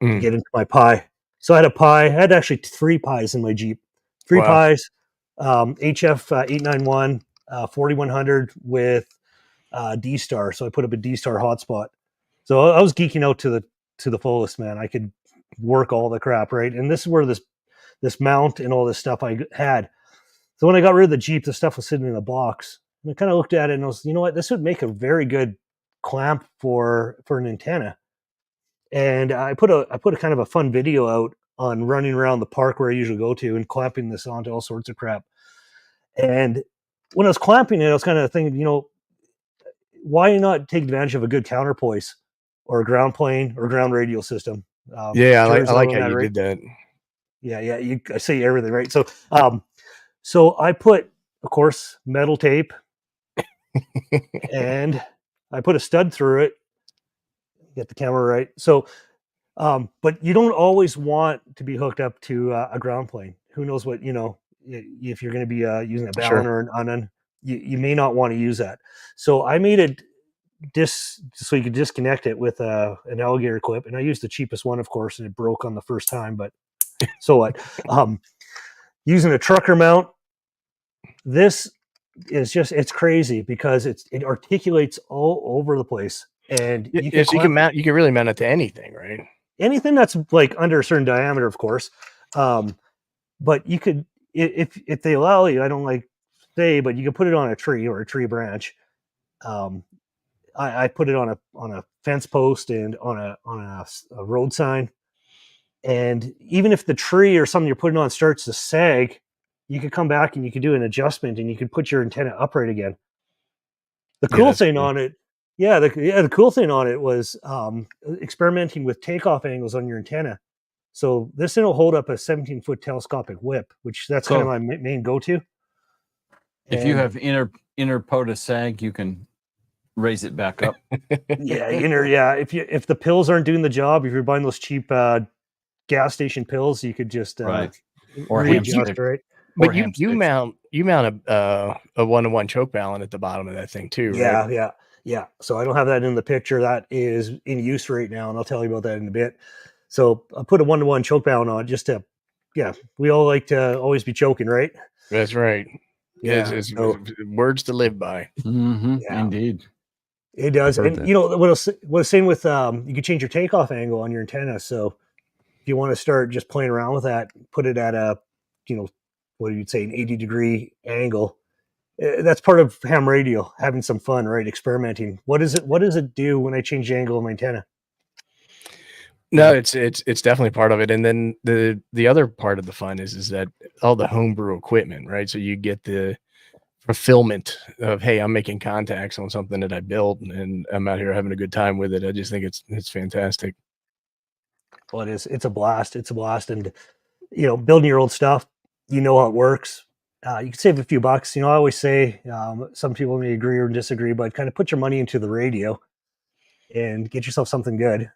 to Mm. get into my Pi. So I had a Pi. I had actually 3 Pis in my Jeep. 3 Wow. Pis, HF 891 4100 with D-Star. So I put up a D-Star hotspot. So I was geeking out to the fullest, man. I could work all the crap, right? And this is where this mount and all this stuff I had. So when I got rid of the Jeep, the stuff was sitting in a box. And I kind of looked at it and I was, you know what, this would make a very good clamp for an antenna. And I put a kind of a fun video out on running around the park where I usually go to and clamping this onto all sorts of crap. And when I was clamping it, I was kind of thinking, you know, why not take advantage of a good counterpoise or a ground plane or ground radio system? Yeah, I like how you did that. Yeah, I say everything, right? So, so I put, of course, metal tape, and I put a stud through it. Get the camera right. So, but you don't always want to be hooked up to a ground plane. Who knows what, you know, if you're going to be using a balun or an unan, you may not want to use that. So I made it so you could disconnect it with an alligator clip, and I used the cheapest one, of course, and it broke on the first time. But so what? Using a trucker mount, this is just, it's crazy because it articulates all over the place, and you can really mount it to anything, right? Anything that's like under a certain diameter, of course. But you could, if they allow you, I don't like say, but you can put it on a tree or a tree branch. I put it on a fence post and on a road sign. And even if the tree or something you're putting on starts to sag, you could come back and you could do an adjustment and you could put your antenna upright again. The cool thing on it, the cool thing on it was experimenting with takeoff angles on your antenna. So this thing will hold up a 17-foot telescopic whip, which that's kind of my main go-to. If you have inner POTA sag, you can raise it back up. If the pills aren't doing the job, if you're buying those cheap gas station pills, you could just or readjust, right? But you mount a 1-to-1 choke balun at the bottom of that thing too, right? Yeah. So I don't have that in the picture. That is in use right now, and I'll tell you about that in a bit. So I put a 1-to-1 choke balun on just to, we all like to always be choking, right? That's right. Yeah, it's words to live by. Mm-hmm. Yeah. Indeed. It does. And you know what I was saying with you can change your takeoff angle on your antenna. So if you want to start just playing around with that, put it at a, what you'd say, an 80-degree angle. That's part of ham radio, having some fun, right? Experimenting. What does it do when I change the angle of my antenna? No, it's definitely part of it. And then the other part of the fun is that all the homebrew equipment, right? So you get the fulfillment of, hey, I'm making contacts on something that I built and I'm out here having a good time with it. I just think it's fantastic. Well, it is. It's a blast. And, building your old stuff, how it works. You can save a few bucks. I always say, some people may agree or disagree, but kind of put your money into the radio and get yourself something good.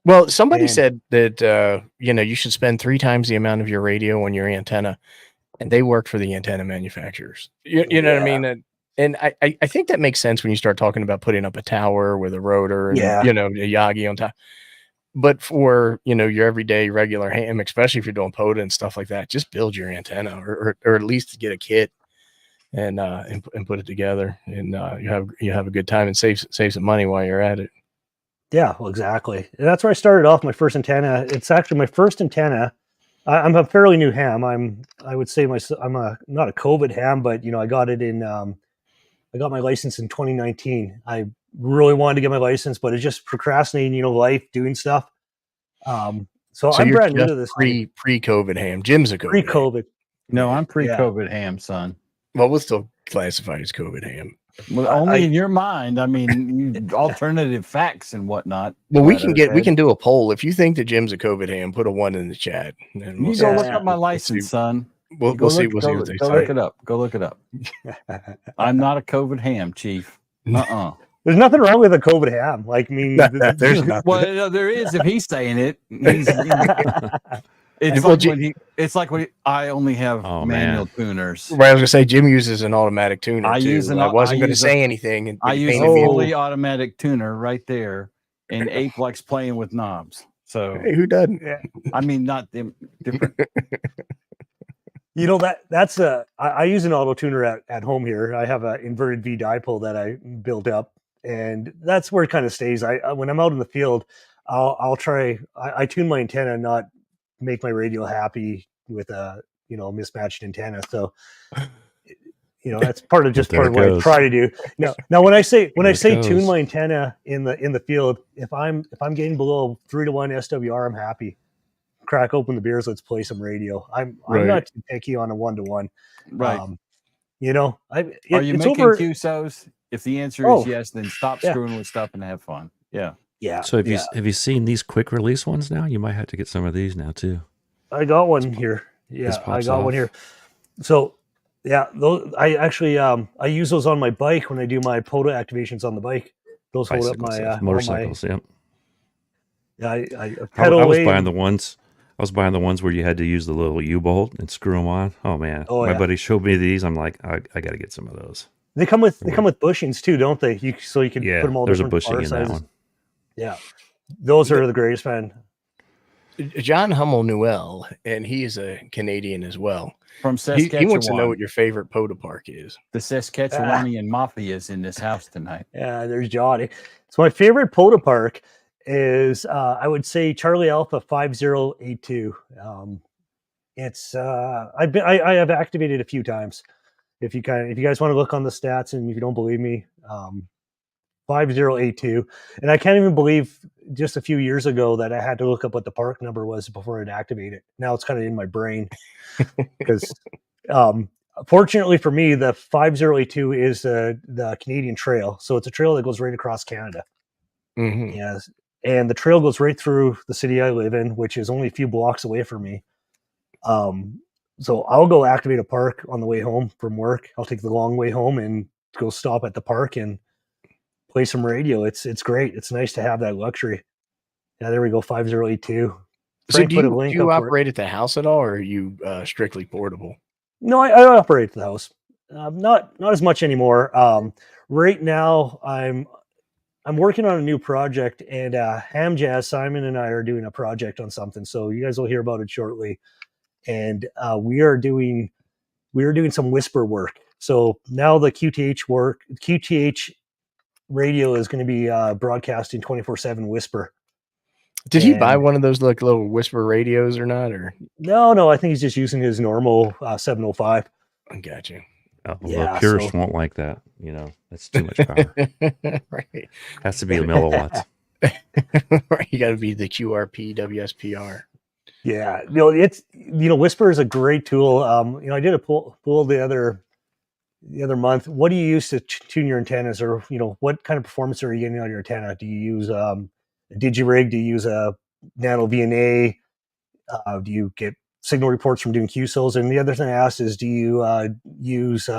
Well, somebody said that, you should spend 3 times the amount of your radio on your antenna, and they work for the antenna manufacturers. You know what I mean? And I think that makes sense when you start talking about putting up a tower with a rotor and, a Yagi on top. But for, your everyday regular ham, especially if you're doing POTA and stuff like that, just build your antenna or at least get a kit and put it together, and you have a good time and save some money while you're at it. Yeah, well, exactly. And that's where I started off my first antenna. It's actually my first antenna. I'm a fairly new ham. I would say I'm not a COVID ham, but I got it in. I got my license in 2019. I really wanted to get my license, but it's just procrastinating, life, doing stuff. So I'm brand new to this. Pre-COVID ham. Jim's a COVID. Pre-COVID. Ham. No, I'm pre-COVID ham, son. Well, we'll still classify as COVID ham. Well, only in your mind. I mean, alternative facts and whatnot. Well, we can do a poll. If you think that Jim's a COVID ham, put a 1 in the chat. And you go look up my license, son. We'll see what they say. Go look it up. Go look it up. I'm not a COVID ham, Chief. There's nothing wrong with a COVID ham. There's nothing. Well, there is if he's saying it. It's like when I only have manual tuners. Right, I was gonna say Jim uses an automatic tuner. I wasn't going to say anything. I use a fully automatic tuner right there, and Ape likes playing with knobs. So hey, who doesn't? I mean, not them different. that's I use an auto tuner at home here. I have an inverted V dipole that I built up, and that's where it kind of stays. When I'm out in the field, I'll try. I tune my antenna, not make my radio happy with a mismatched antenna. So that's part of what I try to do. Now when I say tune my antenna in the field, if I'm getting below 3-to-1 SWR, I'm happy. Crack open the beers, let's play some radio. I'm not too picky on a 1-to-1. Right. Are you making QSOs? If the answer is yes, then stop screwing with stuff and have fun. Yeah. Yeah. So have you seen these quick release ones now? You might have to get some of these now too. I got one here. Yeah, I got one here. So those I actually I use those on my bike when I do my POTA activations on the bike. Those hold up my motorcycles. Yep. Yeah, I was buying the ones. I was buying the ones where you had to use the little U-bolt and screw them on. Oh man, my buddy showed me these. I'm like, I got to get some of those. They come with bushings too, don't they? So you can put them all. There's different a bushing in sizes. that one. Yeah, those are the greatest, man. John Hummel Newell, and he is a Canadian as well. From Saskatchewan. He wants to know what your favorite POTA park is. The Saskatchewanian Mafia is in this house tonight. Yeah, there's Johnny. So my favorite POTA park is I would say Charlie Alpha 5082. It's I have activated a few times. If you guys want to look on the stats, and if you don't believe me, 5082. And I can't even believe just a few years ago that I had to look up what the park number was before I'd activate it. Now it's kind of in my brain because fortunately for me, the 5082 is the Canadian trail. So it's a trail that goes right across Canada. Mm-hmm. Yes. And the trail goes right through the city I live in, which is only a few blocks away from me. So I'll go activate a park on the way home from work. I'll take the long way home and go stop at the park and play some radio. It's great. It's nice to have that luxury. Yeah, there we go. 5082. So do you operate at the house at all, or are you strictly portable? No, I operate at the house. Not as much anymore. Right now I'm working on a new project, and Ham Jazz, Simon and I are doing a project on something. So you guys will hear about it shortly. And we are doing some whisper work. So now the QTH radio is going to be broadcasting 24/7 whisper. Did he buy one of those little whisper radios or not? Or no, I think he's just using his normal 705. I got you. Oh, well, the purists won't like that. That's too much power. Right. Has to be a milliwatts. Right. You got to be the QRP WSPR. Yeah, it's Whisper is a great tool. I did a poll the other month. What do you use to tune your antennas, or what kind of performance are you getting out of your antenna? Do you use a DigiRig? Do you use a Nano VNA? Do you get signal reports from doing QSOs? And the other thing I asked is, do you use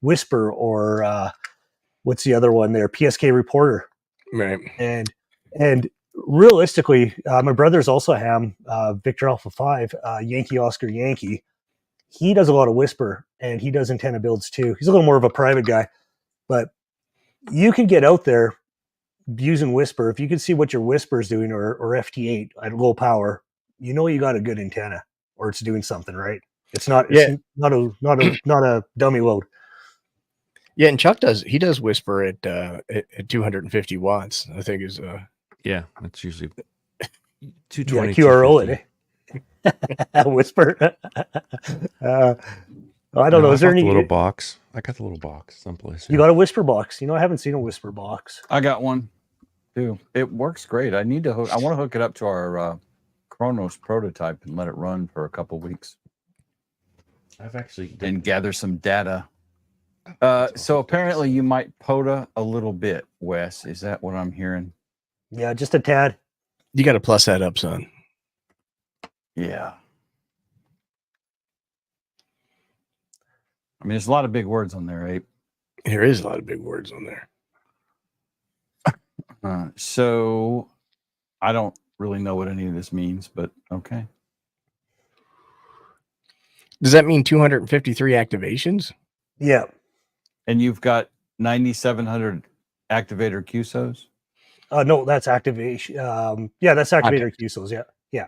Whisper, or what's the other one there? PSK Reporter. Right. And realistically, my brother's also a ham, Victor Alpha 5, Yankee Oscar Yankee. He does a lot of Whisper, and he does antenna builds too. He's a little more of a private guy, but you can get out there using Whisper. If you can see what your Whisper is doing, or FT8 at low power, you got a good antenna, or it's doing something right. It's not a dummy load. Yeah, and Chuck does Whisper at 250 watts. I think is yeah, that's usually 220 QRO. Whisper. I don't know. Is there any little box? I got the little box someplace. You got a Whisper box? I haven't seen a Whisper box. I got one too. It works great. I want to hook it up to our Kronos prototype and let it run for a couple weeks. I've actually and gather some data. So apparently you might POTA a little bit, Wes. Is that what I'm hearing? Yeah, just a tad. You got to plus that up, son. Yeah. I mean, there's a lot of big words on there, Ape. There is a lot of big words on there. So I don't really know what any of this means, but okay. Does that mean 253 activations? Yeah. And you've got 9,700 activator QSOs? No, that's activation. Yeah, that's activator QSOs. Yeah.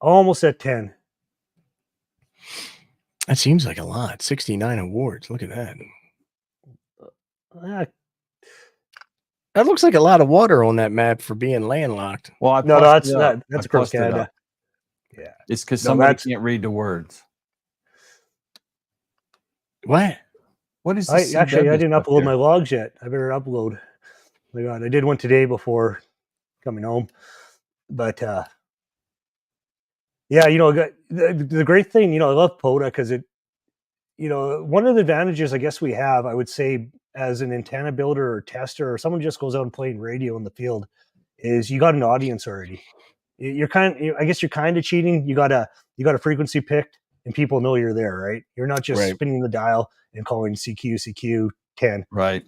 Almost at 10. That seems like a lot. 69 awards. Look at that. Ah, That looks like a lot of water on that map for being landlocked. Well, I no, plussed that's it up. that's I across plussed it Canada. up. Yeah. It's because No, somebody that's- can't read the words. What? What is I this? actually I CW didn't stuff upload here? my logs yet. I better upload. My God, I did one today before coming home, but yeah, the great thing, I love POTA because it, one of the advantages I guess we have, I would say, as an antenna builder or tester or someone who just goes out and playing radio in the field, is you got an audience already. I guess you're kind of cheating. You got a frequency picked, and people know you're there, right? You're not just Right. spinning the dial and calling CQ 10. Right.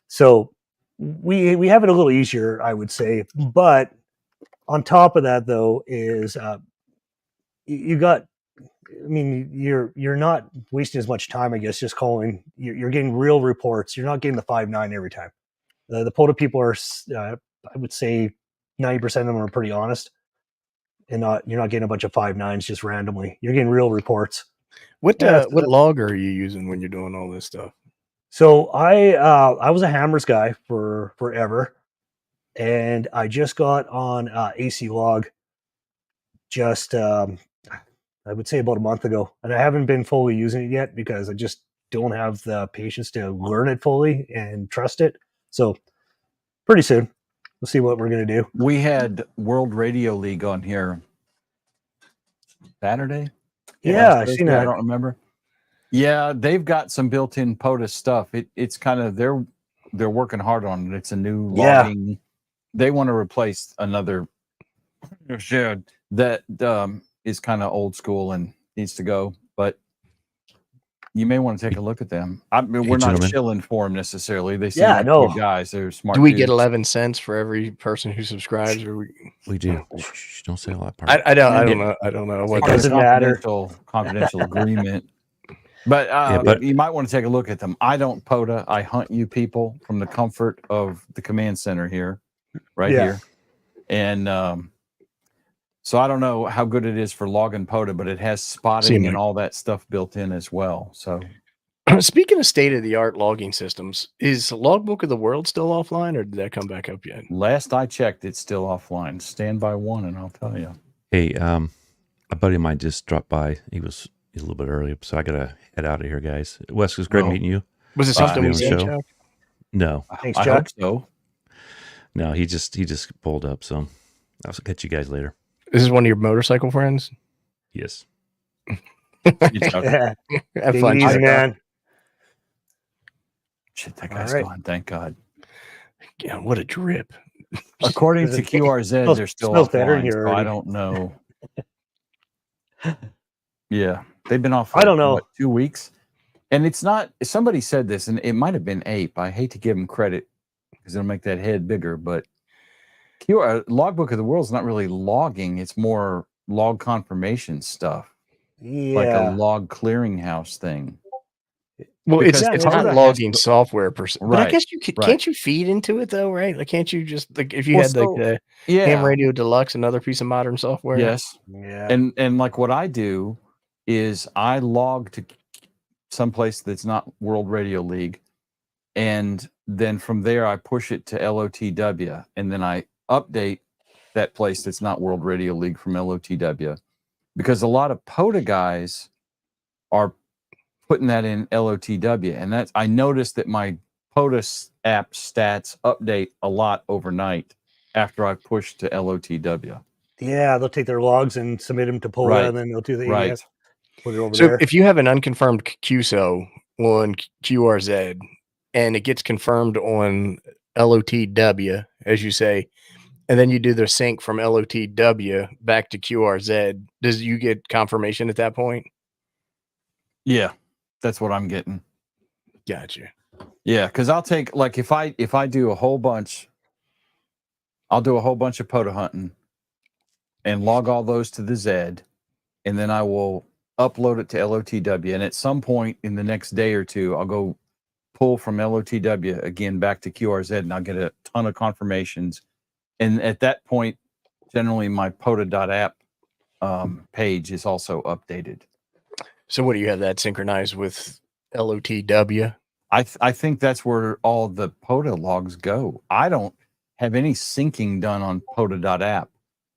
So we have it a little easier, I would say. But on top of that, though, is you got. I mean, you're not wasting as much time, I guess, just calling. You're getting real reports. You're not getting the 5.9 every time. The POTA people are, I would say, 90% of them are pretty honest, and you're not getting a bunch of 5.9s just randomly. You're getting real reports. What Yeah, what log are you using when you're doing all this stuff? So I was a Hammers guy for forever, and I just got on AC Log just I would say about a month ago, and I haven't been fully using it yet because I just don't have the patience to learn it fully and trust it. So pretty soon, we'll see what we're gonna do. We had World Radio League on here Saturday. Yeah, Last I've seen Thursday, I that. don't remember. Yeah, they've got some built-in POTA stuff. It's kind of they're working hard on it. It's a new Yeah. logging. They want to replace another shed that is kind of old school and needs to go. But you may want to take a look at them. I mean, we're not gentlemen. shilling for them necessarily. They seem Yeah, like no. good guys. They're smart. Do we get dudes. 11 cents for every person who subscribes? Or We do. Shh, don't say all that part. I don't know. I don't know what It's Doesn't a matter. confidential agreement. But, but- you might want to take a look at them. I don't POTA. I hunt you people from the comfort of the command center here, right Yeah. here. And so I don't know how good it is for logging POTA, but it has spotting Seems and all that stuff built in as well. So Speaking of state of the art logging systems, is Logbook of the World still offline, or did that come back up yet? last I checked, it's still offline. Stand by one, and I'll tell you. Hey, a buddy of mine just dropped by. He's a little bit early, so I gotta head out of here, guys. Wes, it was great Well, meeting you. Was it something Bye. we said, Show. Chuck? No, Thanks, I Chuck. hope so. no, he just pulled up. So I'll catch you guys later. This is one of your motorcycle friends? Yes. You Chuck. Have Take fun, it easy, Chuck. man. Shit, that guy's right. gone. Thank God. Yeah, what a drip. According to Does it- QRZ, smells- they're still smells better in offline, here so I already. don't know. Yeah, they've been off. I don't know. What, 2 weeks, and it's not. Somebody said this, and it might have been Ape. I hate to give him credit because it'll make that head bigger, but Logbook of the World is not really logging. It's more log confirmation stuff, like a Yeah. log clearinghouse thing. Well, Because it's POTA not has logging to- software per se. But I Right, guess right. can't you feed into it though, right? Like, can't you just like if you Well, had like so- the Yeah. Ham Radio Deluxe, another piece of modern software? Yes. Yeah. And like what I do is I log to someplace that's not World Radio League, and then from there I push it to LOTW, and then I update that place that's not World Radio League from LOTW, because a lot of POTA guys are putting that in LOTW, and that's I noticed that my POTA app stats update a lot overnight after I push to LOTW. Yeah, they'll take their logs and submit them to POTA, Right. and then they'll do the Right. ADS, put it over So there. if you have an unconfirmed QSO on QRZ and it gets confirmed on LOTW, as you say, and then you do the sync from LOTW back to QRZ, does you get confirmation at that point? Yeah, that's what I'm getting. Gotcha. Yeah, because I'll take like if I do a whole bunch, I'll do a whole bunch of POTA hunting and log all those to the Z, and then I will upload it to LOTW. And at some point in the next day or two, I'll go pull from LOTW again back to QRZ, and I'll get a ton of confirmations. And at that point, generally my POTA.app page is also updated. So what do you have that synchronized with LOTW? I think that's where all the POTA logs go. I don't have any syncing done on POTA.app.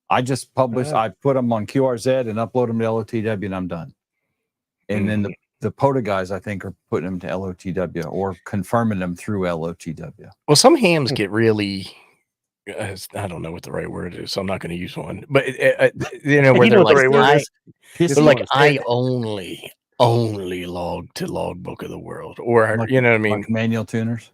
I just publish, I put them on QRZ and upload them to LOTW and I'm done. And then the POTA guys, I think, are putting them to LOTW or confirming them through LOTW. Well, some hams get really, I don't know what the right word is, so I'm not going to use one. But you know, where You they're know what the like, right word is. they're like, I I only log to Logbook of the World, or Like- you know what I mean? Like manual tuners.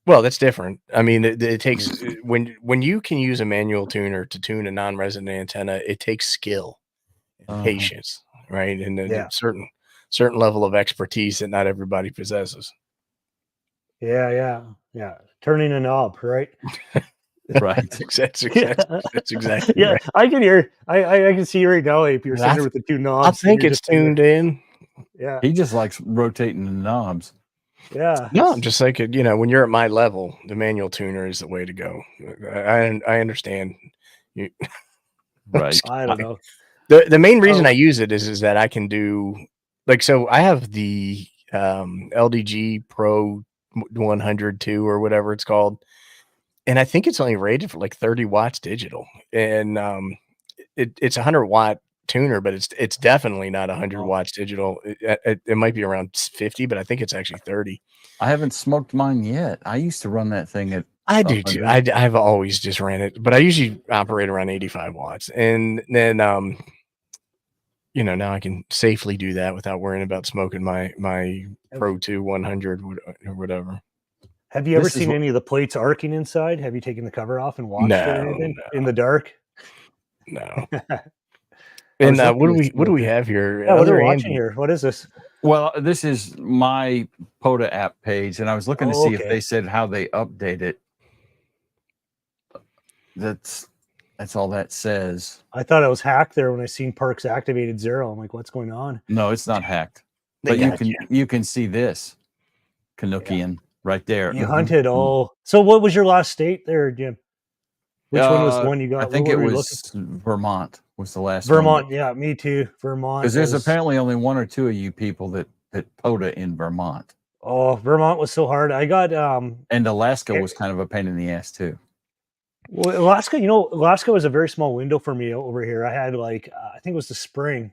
Well, that's different. I mean, it takes when you can use a manual tuner to tune a non-resident antenna, it takes skill and patience, right? And a certain level of expertise that not everybody possesses. Yeah. Turning a knob, right? Right. That's exactly Yeah, right. I can hear. I can see right now if you're sitting there with the two knobs. I think it's tuned in. Yeah. He just likes rotating the knobs. Yeah. No, I'm just like, you know, when you're at my level, the manual tuner is the way to go. I understand. You, Right. I don't know. The main reason I use it is that I can do like, so I have the LDG Pro 102 or whatever it's called. And I think it's only rated for like 30 watts digital. And it's a 100-watt tuner, but it's definitely not 100 watts digital. It might be around 50, but I think it's actually 30. I haven't smoked mine yet. I used to run that thing at I do too. I've always just ran it, but I usually operate around 85 watts. And then you know, now I can safely do that without worrying about smoking my Pro 2 100 or whatever. Have you ever seen any of the plates arcing inside? Have you taken the cover off and watched it or anything in the dark? No. And what do we have here? Yeah, what are we watching here? What is this? Well, this is my POTA app page, and I was looking to see if they said how they update it. That's all that says. I thought it was hacked there when I seen Parks activated 0. I'm like, what's going on? No, it's not hacked. But you can see this Canuckian right there. You hunted. Oh, so what was your last state there, Jim? Which one was the one you got? I think it was Vermont was the last Vermont, one. yeah, me too. Vermont. Because there's apparently only one or two of you people that POTA in Vermont. Oh, Vermont was so hard. I got and Alaska was kind of a pain in the ass too. Well, Alaska was a very small window for me over here. I had like I think it was the spring.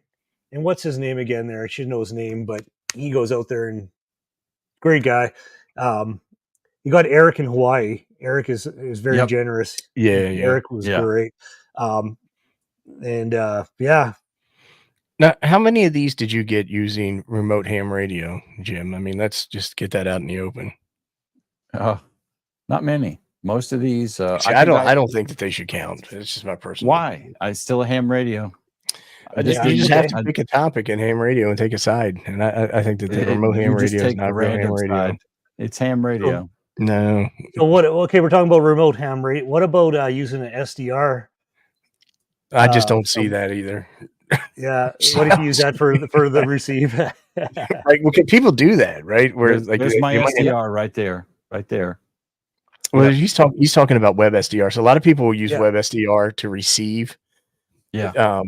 And what's his name again there? I should know his name, but he goes out there and great guy. You got Eric in Hawaii. Eric is very generous. Yeah. Eric was great. Now, how many of these did you get using remote ham radio, Jim? I mean, let's just get that out in the open. Not many. Most of these, I don't think that they should count. It's just my personal. Why? I still a ham radio. You just have to pick a topic in ham radio and take a side. And I think that the remote ham radio is not real ham radio. Side. It's ham radio. No. So what? Okay, we're talking about remote ham radio. What about using an SDR? I just don't see that either. Yeah. What if you use that for the receive? Like, well, can people do that, right? Where there's my SDR right there. Well, he's talking about web SDR. So a lot of people will use web SDR to receive. Yeah.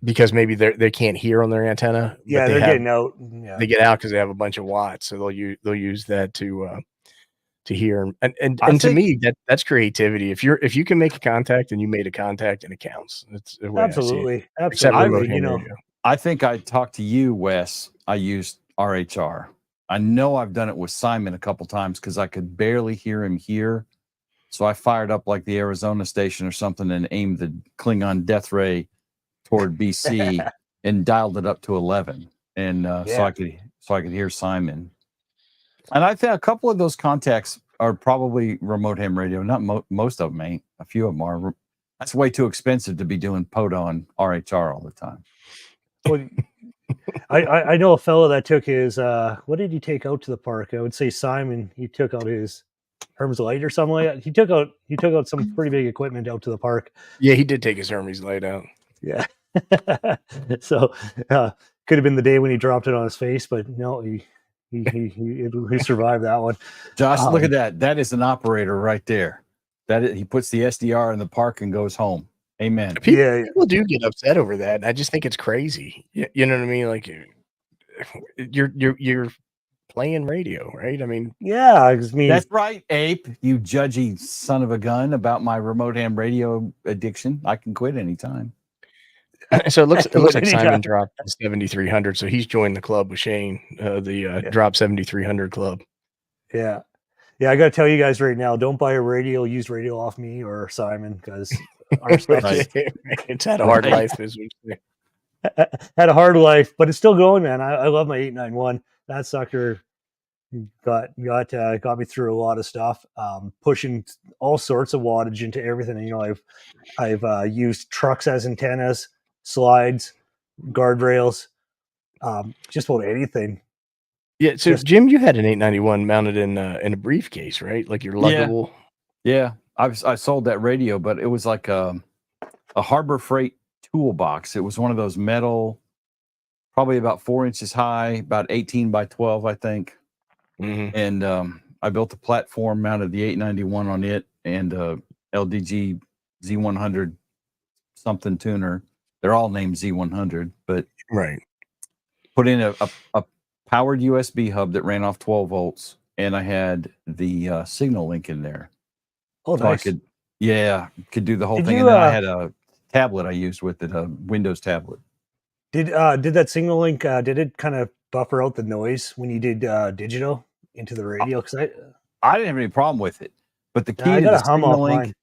Because maybe they can't hear on their antenna. Yeah, they're getting out. Yeah. They get out because they have a bunch of watts, so they'll use that to hear. And to me, that's creativity. If you can make a contact and you made a contact and it counts. That's the way absolutely. I see it. Absolutely. I think I talked to you, Wes. I used RHR. I know I've done it with Simon a couple times because I could barely hear him here. So I fired up like the Arizona station or something and aimed the Klingon death ray toward BC and dialed it up to 11. And so I could hear Simon. And I think a couple of those contacts are probably remote ham radio. Not most of them ain't. A few of them are. That's way too expensive to be doing POTA on RHR all the time. Well, I know a fellow that took his what did he take out to the park? I would say Simon. He took out his Hermes Light or something like that. He took out some pretty big equipment out to the park. Yeah, he did take his Hermes Light out. Yeah. So could have been the day when he dropped it on his face, but no, he survived that one. Josh, look at that. That is an operator right there. He puts the SDR in the park and goes home. Amen. People do get upset over that. I just think it's crazy. You know what I mean? Like, you're playing radio, right? I mean, Yeah, I mean, That's right, Ape. You judgy son of a gun about my remote ham radio addiction. I can quit anytime. so it looks like Anytime. Simon dropped 7,300, so he's joined the club with Shane, the drop 7,300 club. yeah. Yeah, I got to tell you guys right now, don't buy a radio, use radio off me or Simon, because our stuff It's had a hard life, as we say. had a hard life, but it's still going, man. I love my 891. That sucker got me through a lot of stuff, pushing all sorts of wattage into everything. And, you know, I've used trucks as antennas, slides, guardrails, just about anything. Yeah. So Jim, you had an 891 mounted in a briefcase, right? Like your luggable. Yeah, I sold that radio, but it was like a Harbor Freight toolbox. It was one of those metal, probably about 4 inches high, about 18 by 12, I think. Mm-hmm. And I built a platform, mounted the 891 on it, and LDG Z100 something tuner. They're all named Z100, but right. Put in a powered USB hub that ran off 12 volts, and I had the signal link in there. Oh, so nice. I could do the whole Did thing. you, And then I had a tablet I used with it, a Windows tablet. Did that signal link, did it kind of buffer out the noise when you did digital into the radio? Because I didn't have any problem with it. But the key I to got the a hum signal off link, mine.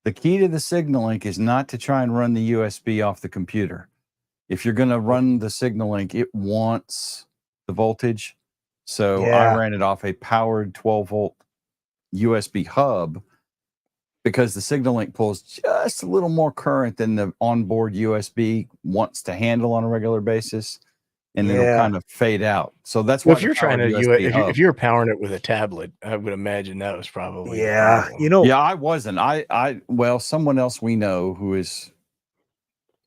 the key to the signal link is not to try and run the USB off the computer. If you're going to run the signal link, it wants the voltage. So I ran it off a powered 12 volt USB hub, because the signal link pulls just a little more current than the onboard USB wants to handle on a regular basis, and it'll kind of fade out. So that's Well, why if you're trying to if you're powering it with a tablet, I would imagine that was probably the problem. You know, I wasn't. Well, someone else we know who is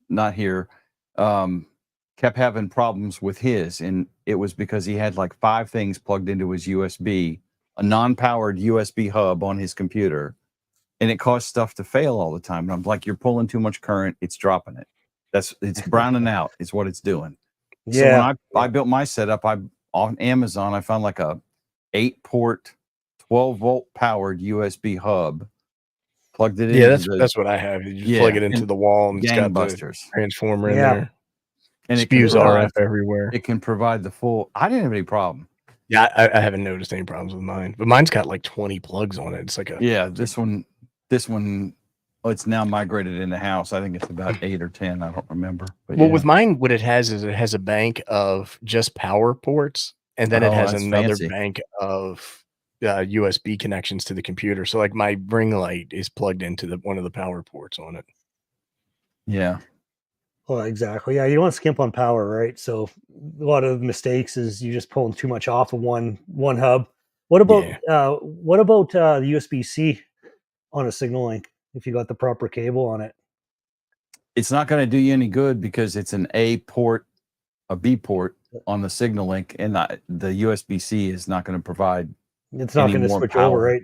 not here kept having problems with his, and it was because he had like 5 things plugged into his USB, a non-powered USB hub on his computer, and it caused stuff to fail all the time. And I'm like, you're pulling too much current, it's dropping it. It's browning out is what it's doing. So when I built my setup, on Amazon, I found like a 8-port 12 volt powered USB hub, plugged it in. Yeah, that's what I have. You just plug it into the wall, and it's got the transformer in there. And it spews RF everywhere. It can provide the full. I didn't have any problem. Yeah, I haven't noticed any problems with mine, but mine's got like 20 plugs on it. It's like this one. Oh, it's now migrated in the house. I think it's about 8 or 10. I don't remember. But with mine, what it has is it has a bank of just power ports, and then it has another bank of USB connections to the computer. So like my ring light is plugged into one of the power ports on it. Yeah. Well, exactly. Yeah, you don't want to skimp on power, right? So a lot of mistakes is you just pulling too much off of one hub. What about the USB-C on a signal link if you got the proper cable on it? It's not going to do you any good because it's an A port, a B port on the signal link, and the USB-C is not going to provide. It's not going to switch over, right?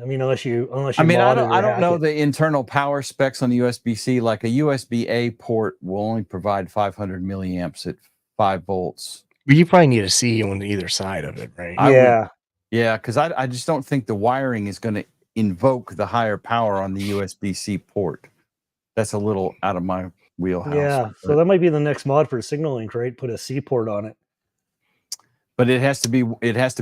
I mean, unless you. I mean, I don't know the internal power specs on the USB-C. Like a USB-A port will only provide 500 milliamps at 5 volts. But you probably need a C on either side of it, right? Yeah, because I just don't think the wiring is going to invoke the higher power on the USB-C port. That's a little out of my wheelhouse. Yeah, so that might be the next mod for Signal Link, right? Put a C port on it. But it has to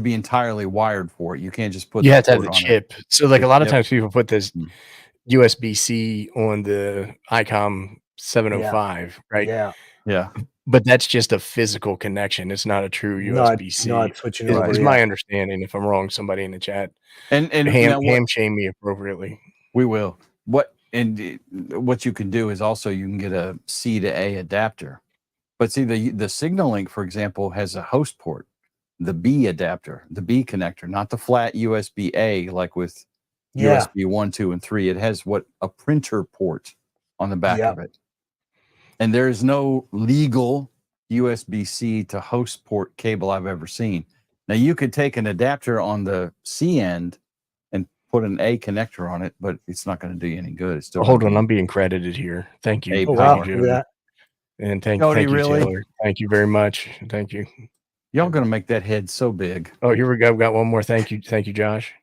be entirely wired for it. You can't just put. You have to have the chip. So like a lot of times people put this USB-C on the ICOM 705, right? Yeah. But that's just a physical connection. It's not a true USB-C. Not switching over. It's my understanding. If I'm wrong, somebody in the chat and ham shame me appropriately. We will. What you can do is also you can get a C to A adapter. But see, the Signal Link, for example, has a host port, the B adapter, the B connector, not the flat USB-A like with USB 1, 2, and 3. It has a printer port on the back of it. And there is no legal USB-C to host port cable I've ever seen. Now, you could take an adapter on the C end and put an A connector on it, but it's not going to do you any good. It's still hold on, I'm being credited here. Thank you. Wow, Jody. And thank you, really? Taylor. Thank you very much. Thank you. Y'all gonna make that head so big. Oh, here we go. We've got one more. Thank you, Josh.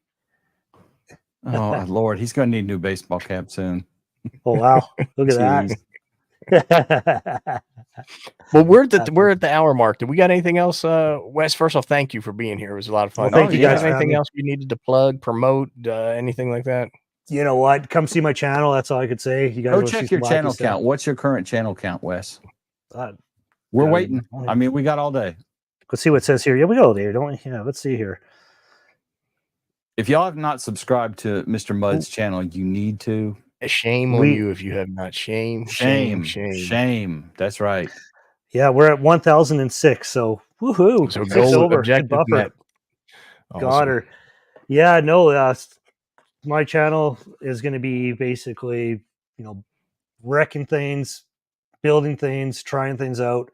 Oh Lord, he's gonna need a new baseball cap soon. Oh wow, look at Jeez. that. Well, we're at the hour mark. Did we got anything else? Wes, first off, thank you for being here. It was a lot of fun. Well, thank Did you you guys have for anything having me. else you needed to plug, promote, anything like that? You know what? Come see my channel. That's all I could say. You guys Go wanna see check some your wacky channel stuff? count. What's your current channel count, Wes? Uh, We're Yeah, waiting. only- I mean, we got all day. Let's see what it says here. Yeah, we go there, don't we? Yeah, let's see here. If y'all have not subscribed to Mr. Mud's channel, you need to. Shame on you if you have not. Shame. That's right. Yeah, we're at 1,006. So woohoo! So 6 goal over. Good objective buffer. met. Got Awesome. her. Yeah, no. My channel is going to be basically, wrecking things, building things, trying things out.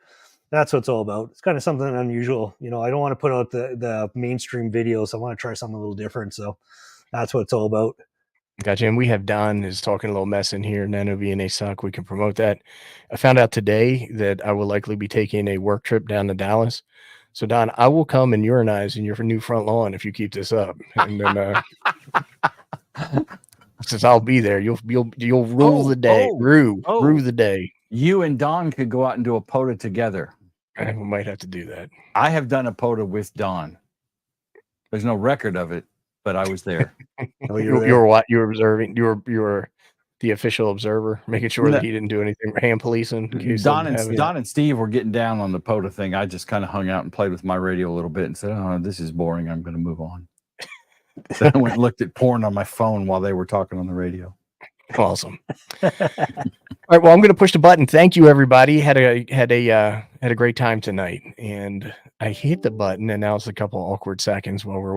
That's what it's all about. It's kind of something unusual. I don't want to put out the mainstream videos. I want to try something a little different. So that's what it's all about. Gotcha. And we have Don is talking a little mess in here. Nano VNA suck. We can promote that. I found out today that I will likely be taking a work trip down to Dallas. So Don, I will come and urinize in your new front lawn if you keep this up. And then since I'll be there, you'll rule the day. Rue the day. You and Don could go out and do a POTA together. We might have to do that. I have done a POTA with Don. There's no record of it, but I was there. Oh, You were what? You were observing. You were the official observer, making sure that he didn't do anything hand policing. In case Don and Steve were getting down on the POTA thing. I just kind of hung out and played with my radio a little bit and said, "Oh, this is boring. I'm going to move on." Then I went and looked at porn on my phone while they were talking on the radio. Awesome. All right. Well, I'm going to push the button. Thank you, everybody. Had a great time tonight, and I hit the button, and now it's a couple awkward seconds while we're